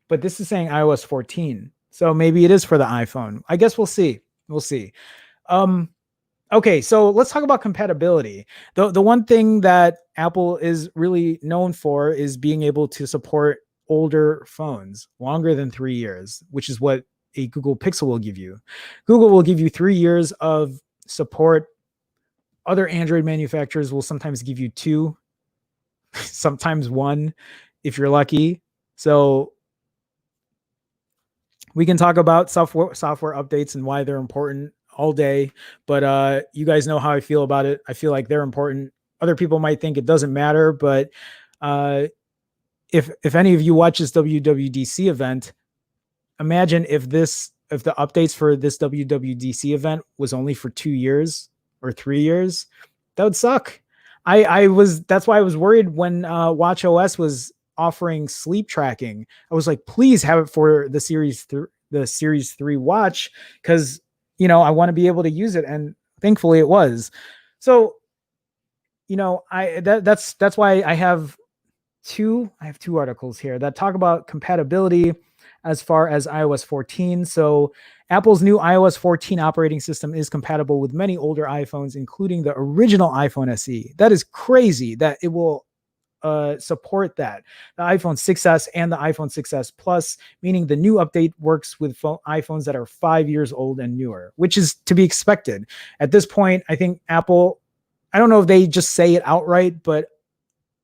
A: But this is saying iOS 14. So maybe it is for the iPhone. I guess we'll see. We'll see. Okay, so let's talk about compatibility. The one thing that Apple is really known for is being able to support older phones longer than 3 years, which is what a Google Pixel will give you. Google will give you 3 years of support. Other Android manufacturers will sometimes give you 2, sometimes 1, if you're lucky. So we can talk about software updates and why they're important all day, but you guys know how I feel about it. I feel like they're important. Other people might think it doesn't matter, but if any of you watch this WWDC event, imagine if the updates for this WWDC event was only for 2 years or 3 years. That would suck. That's why I was worried when WatchOS was offering sleep tracking. I was like, please have it for the Series 3 watch, because you know I want to be able to use it, and thankfully it was. So you know, that's why I have two articles here that talk about compatibility as far as iOS 14. So Apple's new iOS 14 operating system is compatible with many older iPhones, including the original iPhone SE. That is crazy that it will support that. The iPhone 6s and the iPhone 6s Plus, meaning the new update works with iPhones that are 5 years old and newer, which is to be expected. At this point, I think Apple, I don't know if they just say it outright, but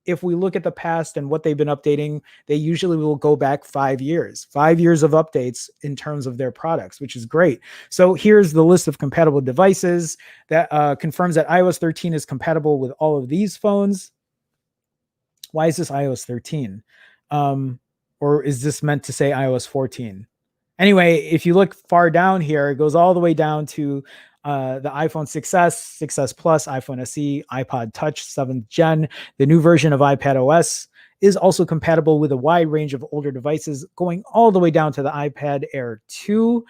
A: if we look at the past and what they've been updating, they usually will go back 5 years of updates in terms of their products, which is great. So here's the list of compatible devices that confirms that iOS 13 is compatible with all of these phones. Why is this iOS 13? Or is this meant to say iOS 14? Anyway, if you look far down here, it goes all the way down to the iPhone 6s, 6s Plus, iPhone SE, iPod Touch 7th Gen. The new version of iPadOS is also compatible with a wide range of older devices, going all the way down to the iPad Air 2.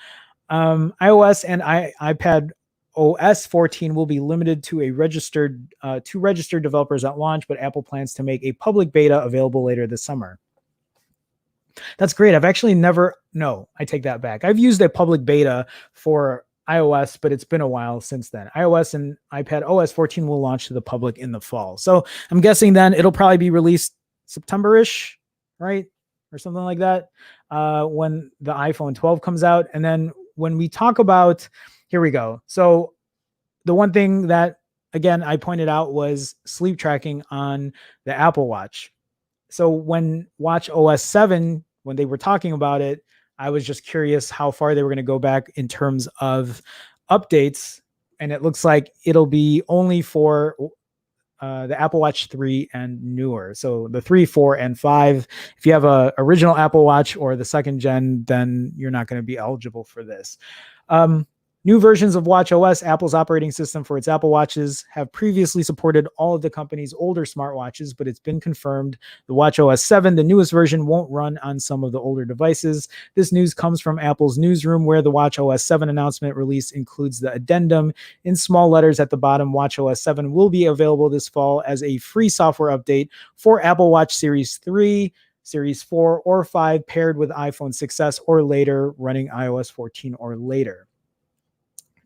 A: iOS and iPad OS 14 will be limited to registered developers at launch, but Apple plans to make a public beta available later this summer. That's great. I've actually I take that back. I've used a public beta for iOS, but it's been a while since then. iOS and iPad OS 14 will launch to the public in the fall. So I'm guessing then it'll probably be released September-ish, right? Or something like that, when the iPhone 12 comes out. And then when we talk about, here we go. So the one thing that again, I pointed out was sleep tracking on the Apple Watch. So when WatchOS 7, when they were talking about it, I was just curious how far they were going to go back in terms of updates. And it looks like it'll be only for the Apple Watch 3 and newer. So the 3, 4, and 5. If you have a original Apple Watch or the second gen, then you're not going to be eligible for this. New versions of WatchOS, Apple's operating system for its Apple Watches, have previously supported all of the company's older smartwatches, but it's been confirmed the WatchOS 7, the newest version, won't run on some of the older devices. This news comes from Apple's newsroom, where the WatchOS 7 announcement release includes the addendum in small letters at the bottom. WatchOS 7 will be available this fall as a free software update for Apple Watch Series 3, Series 4, or 5 paired with iPhone 6s or later, running iOS 14 or later.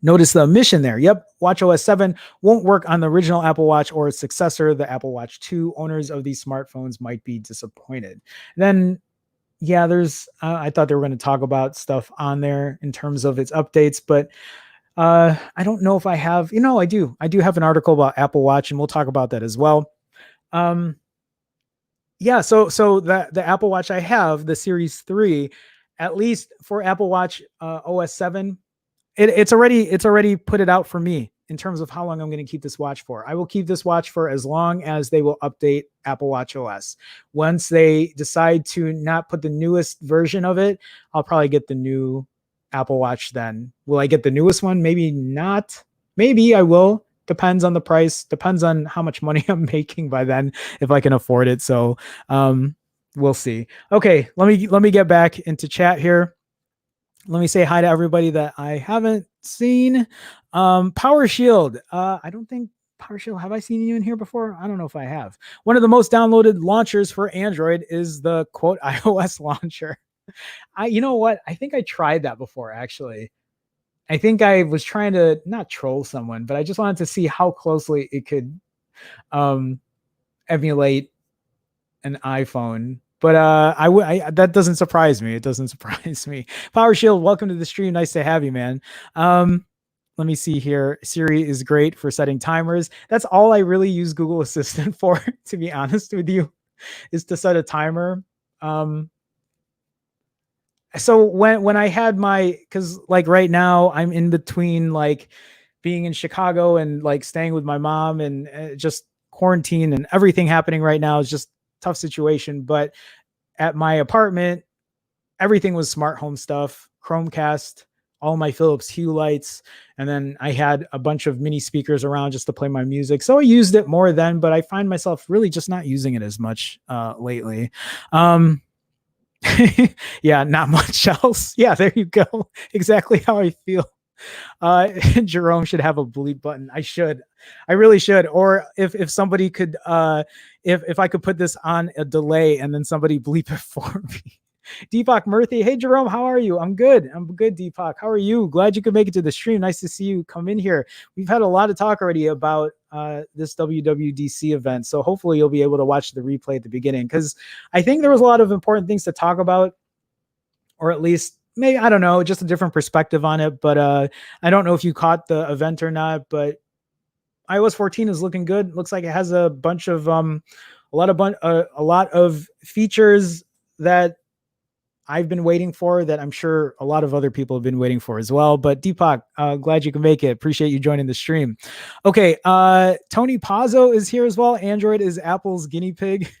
A: Notice the omission there. Yep, WatchOS 7 won't work on the original Apple Watch or its successor, the Apple Watch 2. Owners of these smartphones might be disappointed. Then, yeah, there's, I thought they were going to talk about stuff on there in terms of its updates, but I don't know if I have, I do have an article about Apple Watch, and we'll talk about that as well. Yeah, so the Apple Watch I have, the Series 3, at least for Apple Watch OS 7, it's already put it out for me in terms of how long I'm going to keep this watch for. I will keep this watch for as long as they will update Apple Watch OS. Once they decide to not put the newest version of it, I'll probably get the new Apple Watch then. Will I get the newest one? Maybe not. Maybe I will. Depends on the price. Depends on how much money I'm making by then, if I can afford it. So we'll see. Okay, let me get back into chat here. Let me say hi to everybody that I haven't seen. Power Shield. I don't think Power Shield, have I seen you in here before? I don't know if I have. One of the most downloaded launchers for Android is the quote iOS launcher. You know what? I think I tried that before, actually. I think I was trying to not troll someone, but I just wanted to see how closely it could emulate an iPhone. But that doesn't surprise me. It doesn't surprise me. Power Shield, welcome to the stream. Nice to have you, man. Let me see here. Siri is great for setting timers. That's all I really use Google Assistant for, to be honest with you, is to set a timer. So when I had because like right now I'm in between like being in Chicago and like staying with my mom and just quarantine and everything happening right now is just tough situation. But at my apartment, everything was smart home stuff, Chromecast, all my Philips Hue lights. And then I had a bunch of mini speakers around just to play my music. So I used it more then, but I find myself really just not using it as much lately. Yeah, not much else. Yeah, there you go. Exactly how I feel. Jerome should have a bleep button. I really should. Or if somebody could, if I could put this on a delay and then somebody bleep it for me. Deepak Murthy. Hey, Jerome, how are you? I'm good, Deepak. How are you? Glad you could make it to the stream. Nice to see you come in here. We've had a lot of talk already about this WWDC event. So hopefully you'll be able to watch the replay at the beginning, because I think there was a lot of important things to talk about, or at least maybe, I don't know, just a different perspective on it. But I don't know if you caught the event or not, but iOS 14 is looking good. Looks like it has a bunch of a lot of features that I've been waiting for, that I'm sure a lot of other people have been waiting for as well. But Deepak, glad you can make it. Appreciate you joining the stream. Okay, Tony Pazzo is here as well. Android is Apple's guinea pig.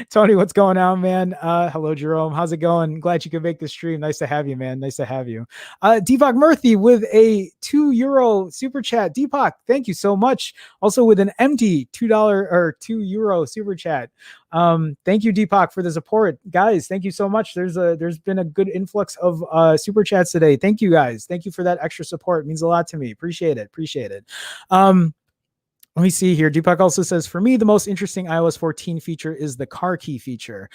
A: Tony, what's going on, man? Hello, Jerome. How's it going? Glad you could make the stream. Nice to have you, man. Nice to have you. Deepak Murthy with a €2 super chat. Deepak, thank you so much. Also with an empty $2 or €2 super chat. Thank you, Deepak, for the support. Guys, thank you so much. There's been a good influx of super chats today. Thank you, guys. Thank you for that extra support. It means a lot to me. Appreciate it. Let me see here. Deepak also says, for me, the most interesting iOS 14 feature is the car key feature.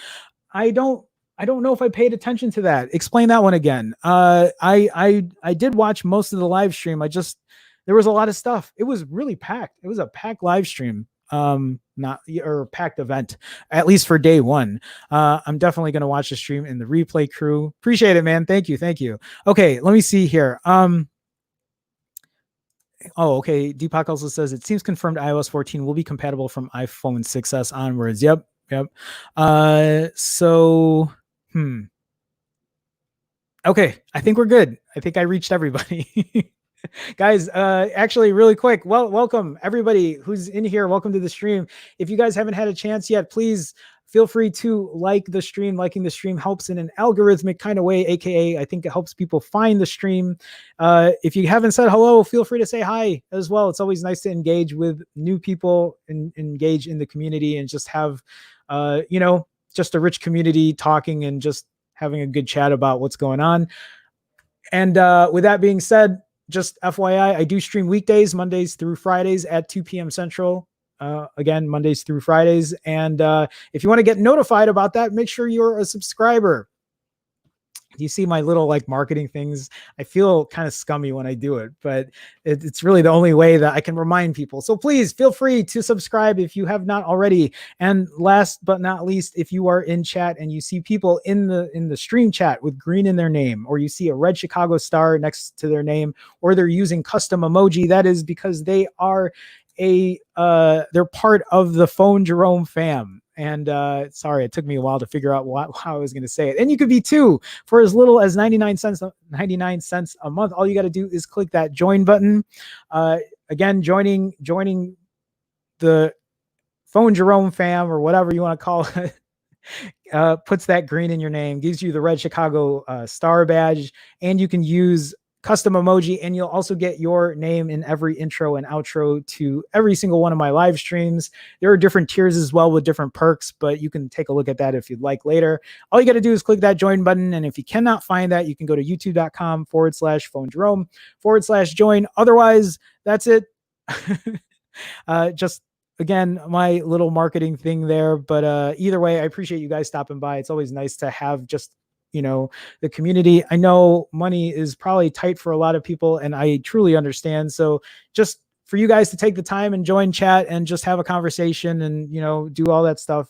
A: I don't know if I paid attention to that. Explain that one again. I did watch most of the live stream. There was a lot of stuff. It was really packed. It was a packed live stream. Packed event, at least for day one. I'm definitely going to watch the stream in the replay crew. Appreciate it, man. Thank you. Okay, let me see here. Oh, okay. Deepak also says it seems confirmed iOS 14 will be compatible from iPhone 6s onwards. Yep. So, okay. I think we're good. I think I reached everybody. Guys, actually really quick, welcome everybody who's in here. Welcome to the stream. If you guys haven't had a chance yet, please feel free to like the stream. Liking the stream helps in an algorithmic kind of way, aka I think it helps people find the stream. If you haven't said hello, feel free to say hi as well. It's always nice to engage with new people and engage in the community and just have just a rich community talking and just having a good chat about what's going on. And with that being said, just FYI, I do stream weekdays, Mondays through Fridays at 2 p.m. Central. Again, Mondays through Fridays. And if you want to get notified about that, make sure you're a subscriber. You see my little like marketing things. I feel kind of scummy when I do it, but it's really the only way that I can remind people. So please feel free to subscribe if you have not already. And last but not least, if you are in chat and you see people in the stream chat with green in their name, or you see a red Chicago star next to their name, or they're using custom emoji, that is because they are they're part of the Phone Jerome fam. And sorry, it took me a while to figure out how I was going to say it. And you could be too for as little as 99 cents a month. All you got to do is click that join button. Again, joining the Phone Jerome fam, or whatever you want to call it, puts that green in your name, gives you the red Chicago star badge, and you can use custom emoji, and you'll also get your name in every intro and outro to every single one of my live streams. There are different tiers as well with different perks, but you can take a look at that if you'd like later. All you got to do is click that join button. And if you cannot find that, you can go to youtube.com/Phone Jerome /join. Otherwise, that's it. Just again, my little marketing thing there. But either way, I appreciate you guys stopping by. It's always nice to have just the community. I know money is probably tight for a lot of people, and I truly understand. So just for you guys to take the time and join chat and just have a conversation and, do all that stuff,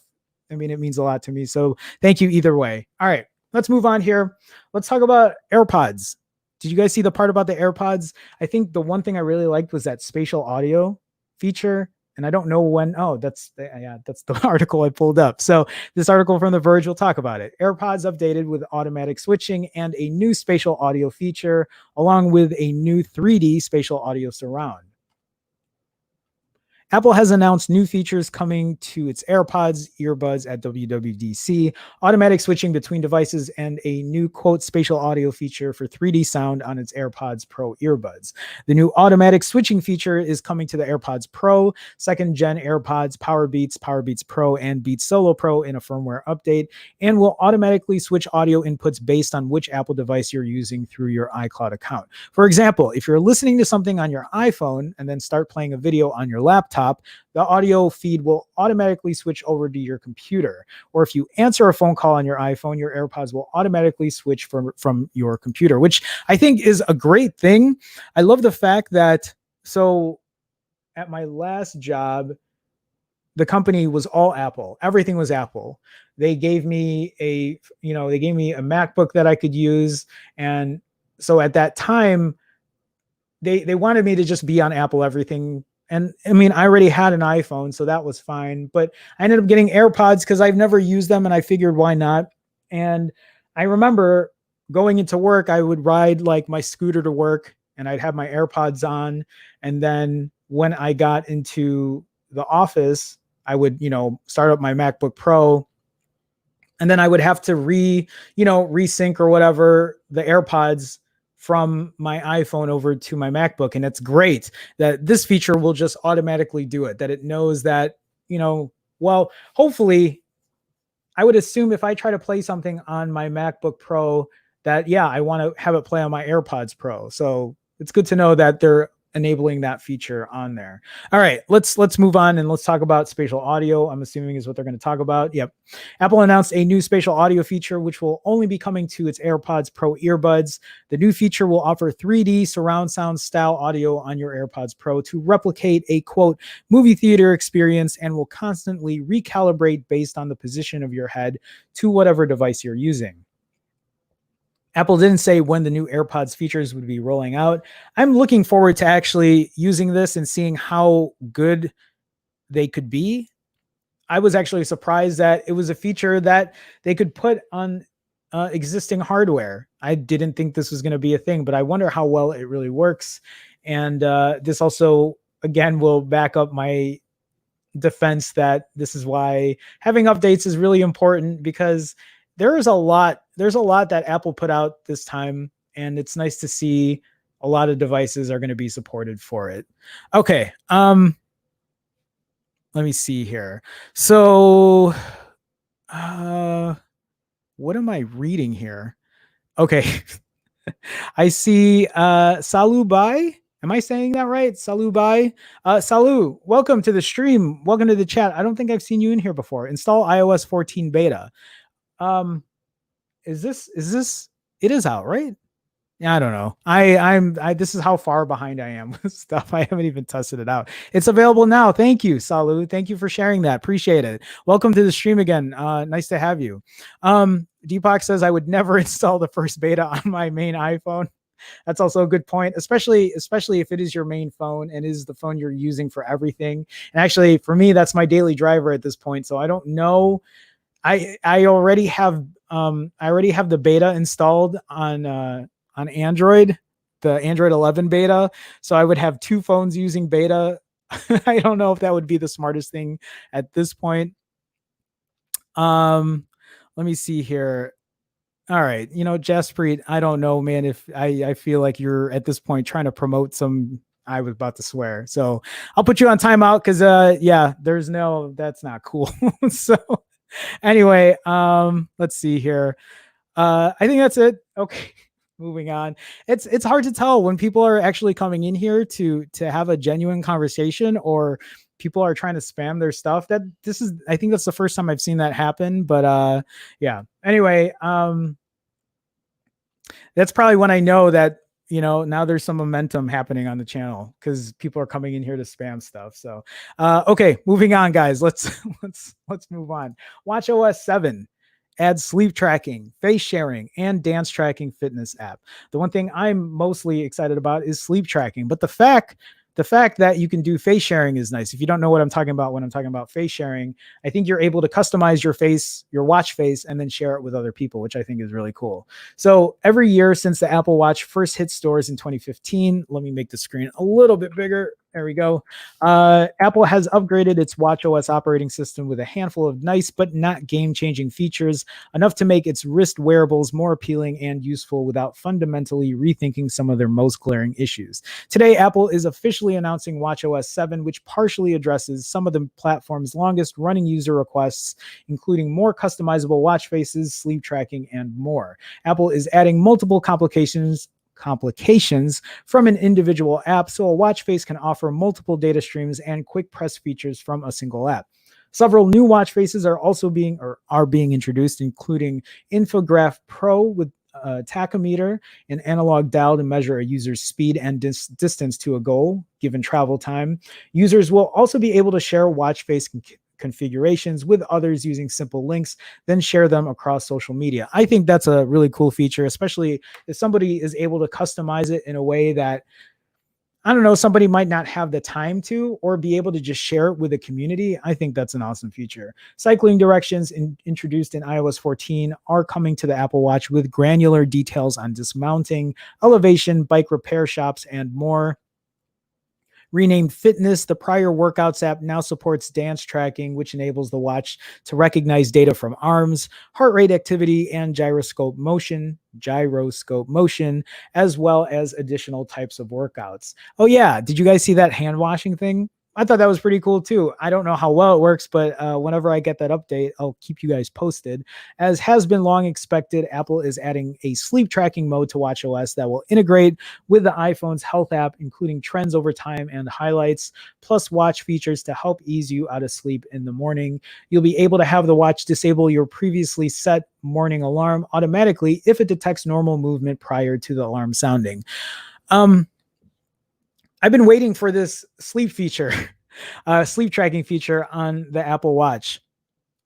A: I mean, it means a lot to me. So thank you either way. All right, let's move on here. Let's talk about AirPods. Did you guys see the part about the AirPods? I think the one thing I really liked was that spatial audio feature. And I don't know when. Oh, that's the article I pulled up. So this article from The Verge will talk about it. AirPods updated with automatic switching and a new spatial audio feature, along with a new 3D spatial audio surround. Apple has announced new features coming to its AirPods earbuds at WWDC, automatic switching between devices, and a new, quote, spatial audio feature for 3D sound on its AirPods Pro earbuds. The new automatic switching feature is coming to the AirPods Pro, second gen AirPods, Power Beats Pro, and Beats Solo Pro in a firmware update, and will automatically switch audio inputs based on which Apple device you're using through your iCloud account. For example, if you're listening to something on your iPhone and then start playing a video on your laptop, the audio feed will automatically switch over to your computer. Or if you answer a phone call on your iPhone, your AirPods will automatically switch from your computer, which I think is a great thing. I love the fact that, so at my last job, the company was all Apple. Everything was Apple. They gave me a MacBook that I could use. And so at that time, they wanted me to just be on Apple everything. And I mean, I already had an iPhone, so that was fine. But I ended up getting AirPods because I've never used them, and I figured why not. And I remember going into work, I would ride like my scooter to work, and I'd have my AirPods on. And then when I got into the office, I would, start up my MacBook Pro, and then I would have to resync or whatever the AirPods from my iPhone over to my MacBook. And it's great that this feature will just automatically do it, that it knows that, well, hopefully I would assume if I try to play something on my MacBook Pro that, I want to have it play on my AirPods Pro. So it's good to know that they're enabling that feature on there. All right, let's move on and let's talk about spatial audio. I'm assuming is what they're going to talk about. Yep. Apple announced a new spatial audio feature, which will only be coming to its AirPods Pro earbuds. The new feature will offer 3D surround sound style audio on your AirPods Pro to replicate a, quote, movie theater experience, and will constantly recalibrate based on the position of your head to whatever device you're using. Apple didn't say when the new AirPods features would be rolling out. I'm looking forward to actually using this and seeing how good they could be. I was actually surprised that it was a feature that they could put on existing hardware. I didn't think this was going to be a thing, but I wonder how well it really works. And this also, again, will back up my defense that this is why having updates is really important, because there's a lot that Apple put out this time, and it's nice to see a lot of devices are going to be supported for it. Okay. Let me see here. So, what am I reading here? Okay. I see Salu Bai. Am I saying that right? Salu Bai. Salu, welcome to the stream. Welcome to the chat. I don't think I've seen you in here before. Install iOS 14 beta. Is this it is out, right? Yeah, I don't know. This is how far behind I am with stuff. I haven't even tested it out. It's available now. Thank you, Salu. Thank you for sharing that. Appreciate it. Welcome to the stream again. Nice to have you. Deepak says I would never install the first beta on my main iPhone. That's also a good point, especially if it is your main phone and is the phone you're using for everything. And actually, for me, that's my daily driver at this point. So I don't know. I already have the beta installed on Android, the Android 11 beta. So I would have two phones using beta. I don't know if that would be the smartest thing at this point. Let me see here. All right. Jaspreet, I don't know, man, if I feel like you're at this point trying to promote some, I was about to swear. So I'll put you on timeout because, that's not cool. So anyway, let's see here. I think that's it. Okay. Moving on. It's hard to tell when people are actually coming in here to have a genuine conversation, or people are trying to spam their stuff. I think that's the first time I've seen that happen. But yeah. Anyway, that's probably when I know that now there's some momentum happening on the channel, because people are coming in here to spam stuff. So okay, moving on, guys. Let's move on. WatchOS 7 adds sleep tracking, face sharing, and dance tracking fitness app. The one thing I'm mostly excited about is sleep tracking, but the fact that you can do face sharing is nice. If you don't know what I'm talking about when I'm talking about face sharing, I think you're able to customize your watch face, and then share it with other people, which I think is really cool. So every year since the Apple Watch first hit stores in 2015, let me make the screen a little bit bigger. There we go. Apple has upgraded its WatchOS operating system with a handful of nice but not game-changing features, enough to make its wrist wearables more appealing and useful without fundamentally rethinking some of their most glaring issues. Today, Apple is officially announcing WatchOS 7, which partially addresses some of the platform's longest-running user requests, including more customizable watch faces, sleep tracking, and more. Apple is adding multiple complications from an individual app, so a watch face can offer multiple data streams and quick press features from a single app. Several new watch faces are also being introduced, including Infograph Pro with a tachometer, an analog dial to measure a user's speed and distance to a goal given travel time. Users will also be able to share watch face configurations with others using simple links, then share them across social media. I think that's a really cool feature, especially if somebody is able to customize it in a way that, I don't know, somebody might not have the time to, or be able to just share it with the community. I think that's an awesome feature. Cycling directions introduced in iOS 14 are coming to the Apple Watch with granular details on dismounting, elevation, bike repair shops, and more. Renamed Fitness, the prior Workouts app now supports dance tracking, which enables the watch to recognize data from arms, heart rate activity, and gyroscope motion, as well as additional types of workouts. Oh yeah, did you guys see that hand washing thing? I thought that was pretty cool too. I don't know how well it works, but whenever I get that update, I'll keep you guys posted. As has been long expected, Apple is adding a sleep tracking mode to watchOS that will integrate with the iPhone's health app, including trends over time and highlights, plus watch features to help ease you out of sleep in the morning. You'll be able to have the watch disable your previously set morning alarm automatically if it detects normal movement prior to the alarm sounding. I've been waiting for this sleep tracking feature on the Apple Watch.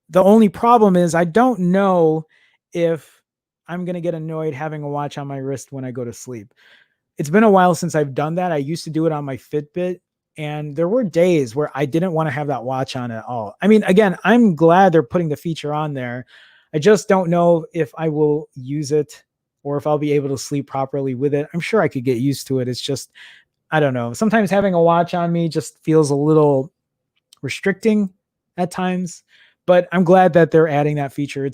A: The only problem is I don't know if I'm going to get annoyed having a watch on my wrist when I go to sleep. It's been a while since I've done that. I used to do it on my Fitbit, and there were days where I didn't want to have that watch on at all. I mean, again, I'm glad they're putting the feature on there. I just don't know if I will use it or if I'll be able to sleep properly with it. I'm sure I could get used to it. It's just, I don't know. Sometimes having a watch on me just feels a little restricting at times, but I'm glad that they're adding that feature.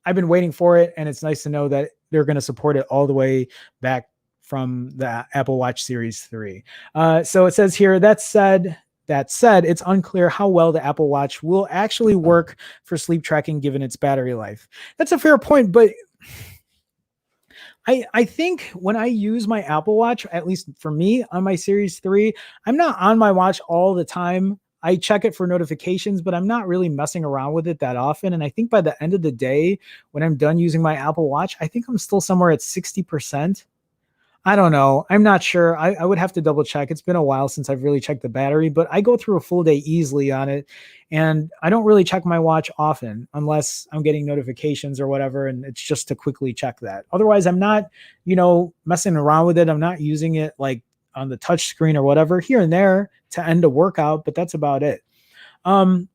A: I've been waiting for it, and it's nice to know that they're going to support it all the way back from the Apple Watch Series 3. So it says here, that said, it's unclear how well the Apple Watch will actually work for sleep tracking given its battery life. That's a fair point, but I think when I use my Apple Watch, at least for me on my Series 3, I'm not on my watch all the time. I check it for notifications, but I'm not really messing around with it that often. And I think by the end of the day, when I'm done using my Apple Watch, I think I'm still somewhere at 60%. I don't know. I'm not sure. I would have to double check. It's been a while since I've really checked the battery, but I go through a full day easily on it. And I don't really check my watch often unless I'm getting notifications or whatever. And it's just to quickly check that. Otherwise, I'm not, messing around with it. I'm not using it like on the touch screen or whatever, here and there to end a workout, but that's about it.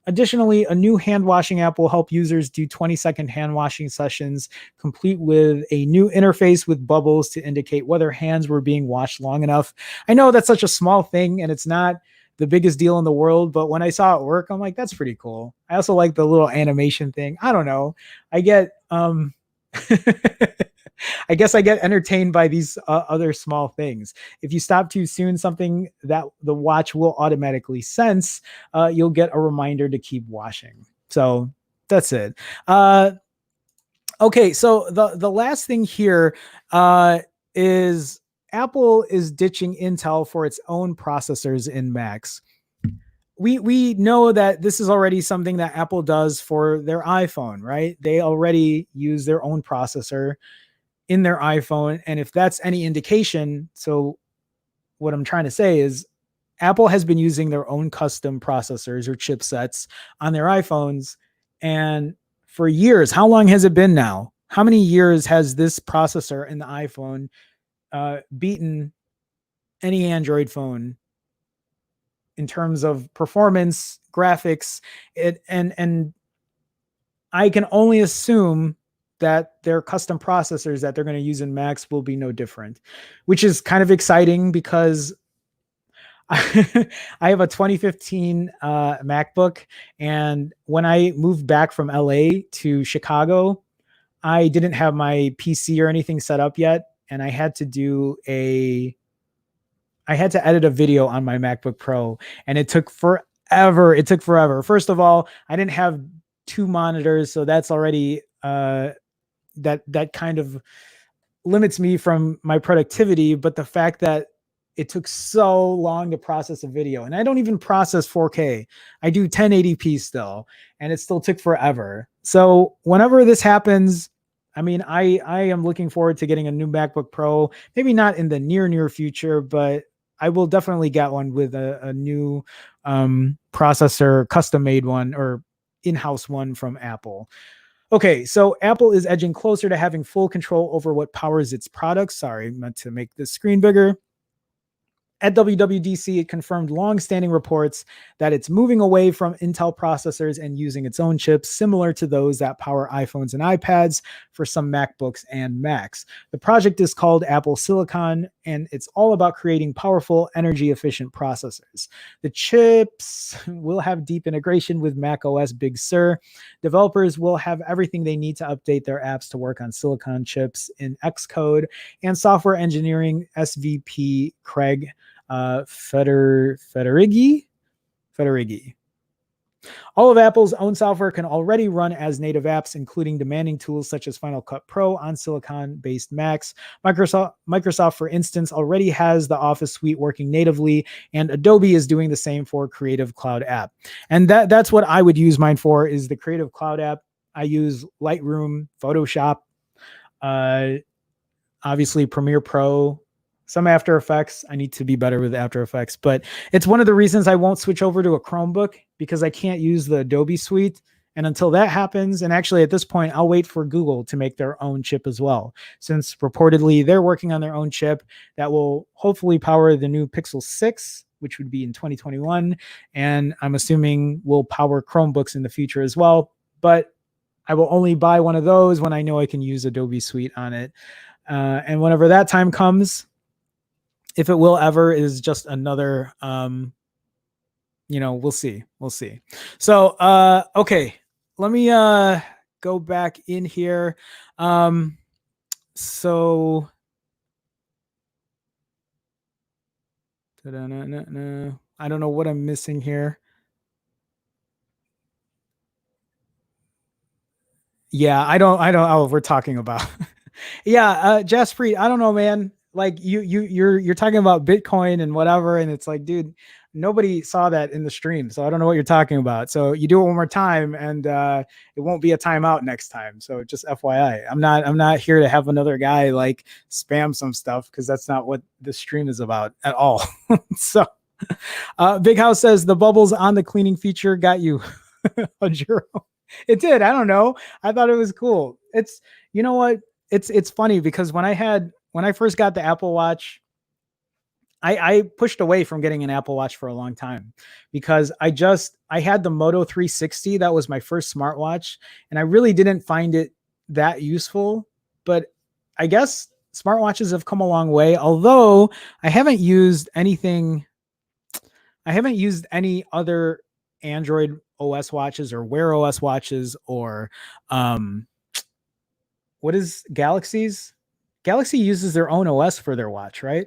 A: Additionally, a new hand washing app will help users do 20-second hand washing sessions, complete with a new interface with bubbles to indicate whether hands were being washed long enough. I know that's such a small thing and it's not the biggest deal in the world, but when I saw it work, I'm like, that's pretty cool. I also like the little animation thing. I don't know. I get, I guess I get entertained by these other small things. If you stop too soon, something that the watch will automatically sense, you'll get a reminder to keep washing. So that's it. Okay, so the last thing here is Apple is ditching Intel for its own processors in Macs. We know that this is already something that Apple does for their iPhone, right? They already use their own processor in their iPhone. And if that's any indication, so what I'm trying to say is Apple has been using their own custom processors or chipsets on their iPhones. And for years, how long has it been now? How many years has this processor in the iPhone beaten any Android phone in terms of performance, graphics, and I can only assume that their custom processors that they're going to use in Macs will be no different, which is kind of exciting because I have a 2015 MacBook, and when I moved back from LA to Chicago, I didn't have my PC or anything set up yet, and I had to edit a video on my MacBook Pro, and it took forever. First of all, I didn't have two monitors, so that's already that kind of limits me from my productivity. But the fact that it took so long to process a video, and I don't even process 4K, I do 1080p still, and it still took forever. So whenever this happens, I mean, I am looking forward to getting a new MacBook Pro, maybe not in the near future, but I will definitely get one with a new processor, custom made one or in-house one from Apple. Okay, so Apple is edging closer to having full control over what powers its products. Sorry, meant to make the screen bigger. At WWDC, it confirmed long-standing reports that it's moving away from Intel processors and using its own chips, similar to those that power iPhones and iPads for some MacBooks and Macs. The project is called Apple Silicon, and it's all about creating powerful, energy-efficient processors. The chips will have deep integration with macOS Big Sur. Developers will have everything they need to update their apps to work on Silicon chips in Xcode, and software engineering SVP Craig Federighi. All of Apple's own software can already run as native apps, including demanding tools such as Final Cut Pro on Silicon-based Macs. Microsoft, for instance, already has the Office suite working natively, and Adobe is doing the same for Creative Cloud app. And that's what I would use mine for, is the Creative Cloud app. I use Lightroom, Photoshop, obviously Premiere Pro, some After Effects. I need to be better with After Effects, but it's one of the reasons I won't switch over to a Chromebook, because I can't use the Adobe suite And until that happens, and actually at this point, I'll wait for Google to make their own chip as well, since reportedly they're working on their own chip that will hopefully power the new Pixel 6, which would be in 2021. And I'm assuming will power Chromebooks in the future as well. But I will only buy one of those when I know I can use Adobe Suite on it. And whenever that time comes, if it will ever, is just another, we'll see. We'll see. So, okay, let me go back in here. So, I don't know what I'm missing here. Yeah, I don't. Oh, we're talking about. Yeah, Jaspreet, I don't know, man. Like you're talking about Bitcoin and whatever, and it's like, dude, nobody saw that in the stream, so I don't know what you're talking about. So you do it one more time, and it won't be a timeout next time. So just FYI, I'm not here to have another guy like spam some stuff, because that's not what the stream is about at all. So, Big House says the bubbles on the cleaning feature got you, Jerome. It did. I don't know. I thought it was cool. It's, you know what? It's funny because when I first got the Apple Watch, I pushed away from getting an Apple Watch for a long time because I had the Moto 360. That was my first smartwatch, and I really didn't find it that useful. But I guess smartwatches have come a long way, although I haven't used any other Android OS watches or Wear OS watches or what is Galaxy's? Galaxy uses their own OS for their watch, right?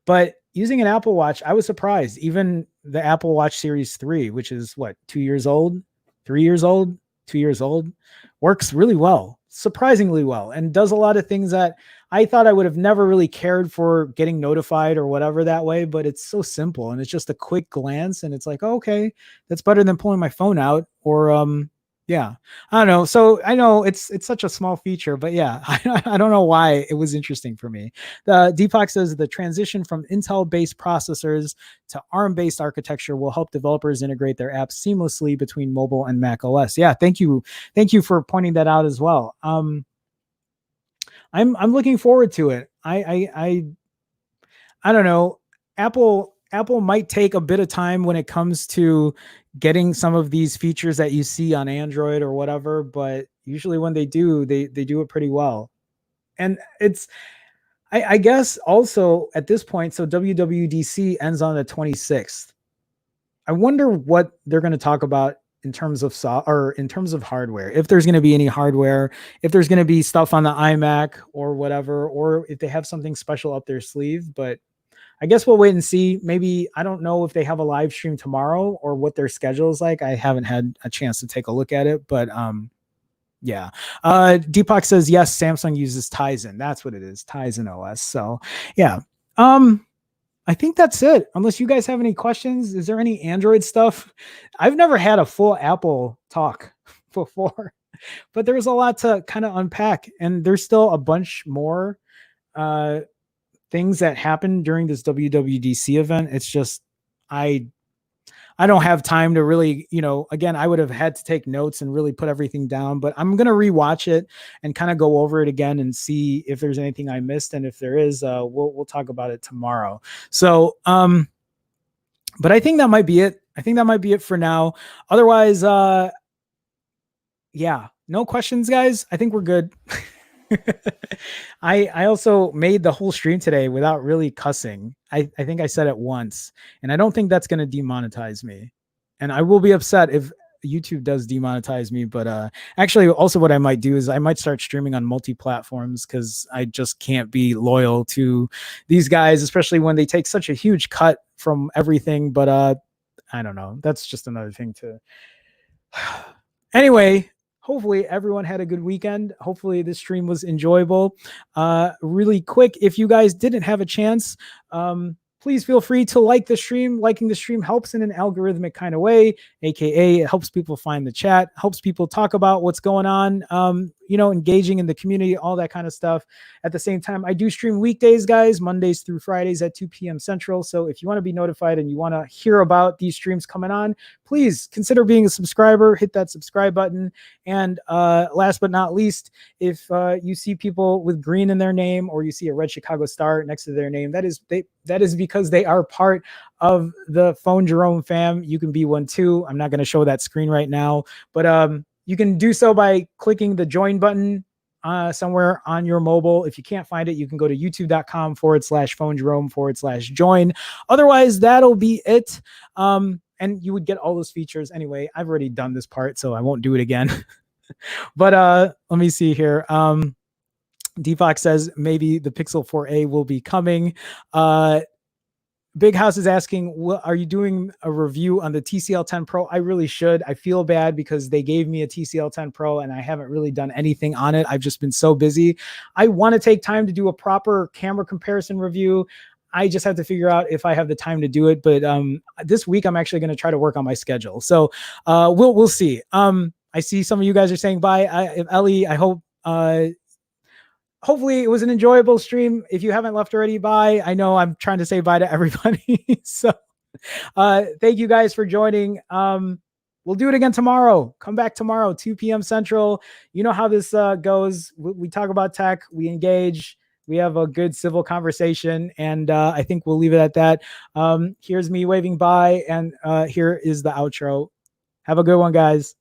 A: But using an Apple Watch, I was surprised. Even the Apple Watch Series 3, which is what, 2 years old, 3 years old, 2 years old, works really well, surprisingly well, and does a lot of things that I thought I would have never really cared for getting notified or whatever that way. But it's so simple, and it's just a quick glance, and it's like, oh, okay, that's better than pulling my phone out or yeah, I don't know. So I know it's such a small feature, but yeah, I don't know why it was interesting for me. Deepak says the transition from Intel-based processors to ARM-based architecture will help developers integrate their apps seamlessly between mobile and Mac OS. Yeah, thank you for pointing that out as well. I'm looking forward to it. I don't know. Apple might take a bit of time when it comes to getting some of these features that you see on Android or whatever, but usually when they do, they do it pretty well. And it's, I guess also at this point, so WWDC ends on the 26th. I wonder what they're going to talk about in terms of in terms of hardware. If there's going to be any hardware, if there's going to be stuff on the iMac or whatever, or if they have something special up their sleeve. But I guess we'll wait and see. Maybe, I don't know if they have a live stream tomorrow or what their schedule is like. I haven't had a chance to take a look at it, but yeah. Deepak says, yes, Samsung uses Tizen. That's what it is, Tizen OS. So yeah. I think that's it. Unless you guys have any questions. Is there any Android stuff? I've never had a full Apple talk before, but there's a lot to kind of unpack, and there's still a bunch more things that happened during this WWDC event. It's just, I don't have time to really, again, I would have had to take notes and really put everything down, but I'm going to rewatch it and kind of go over it again and see if there's anything I missed. And if there is, we'll talk about it tomorrow. So, but I think that might be it. I think that might be it for now. Otherwise, yeah, no questions, guys. I think we're good. I also made the whole stream today without really cussing. I think I said it once, and I don't think that's going to demonetize me. And I will be upset if YouTube does demonetize me. But actually, also what I might do is I might start streaming on multi-platforms, because I just can't be loyal to these guys, especially when they take such a huge cut from everything. But I don't know. That's just another thing to... Anyway, hopefully everyone had a good weekend. Hopefully this stream was enjoyable. Really quick, if you guys didn't have a chance, please feel free to like the stream. Liking the stream helps in an algorithmic kind of way, aka it helps people find the chat, helps people talk about what's going on, engaging in the community, all that kind of stuff. At the same time, I do stream weekdays, guys, Mondays through Fridays at 2 p.m. Central. So if you want to be notified and you want to hear about these streams coming on, please consider being a subscriber, hit that subscribe button. And last but not least, if you see people with green in their name or you see a red Chicago star next to their name, that is because they are part of the Phone Jerome fam. You can be one too. I'm not going to show that screen right now, but you can do so by clicking the join button somewhere on your mobile. If you can't find it, you can go to youtube.com/Phone Jerome/join. Otherwise, that'll be it. And you would get all those features anyway. I've already done this part, so I won't do it again. But let me see here. Deepak says maybe the Pixel 4a will be coming. Big House is asking, are you doing a review on the TCL 10 Pro? I really should. I feel bad because they gave me a TCL 10 Pro and I haven't really done anything on it. I've just been so busy. I want to take time to do a proper camera comparison review. I just have to figure out if I have the time to do it. But this week, I'm actually going to try to work on my schedule. So we'll see. I see some of you guys are saying bye. Ellie, I hope... hopefully it was an enjoyable stream. If you haven't left already, bye. I know I'm trying to say bye to everybody. So thank you guys for joining. We'll do it again tomorrow. Come back tomorrow, 2 p.m. Central. You know how this goes. We talk about tech. We engage. We have a good civil conversation. And I think we'll leave it at that. Here's me waving bye. And here is the outro. Have a good one, guys.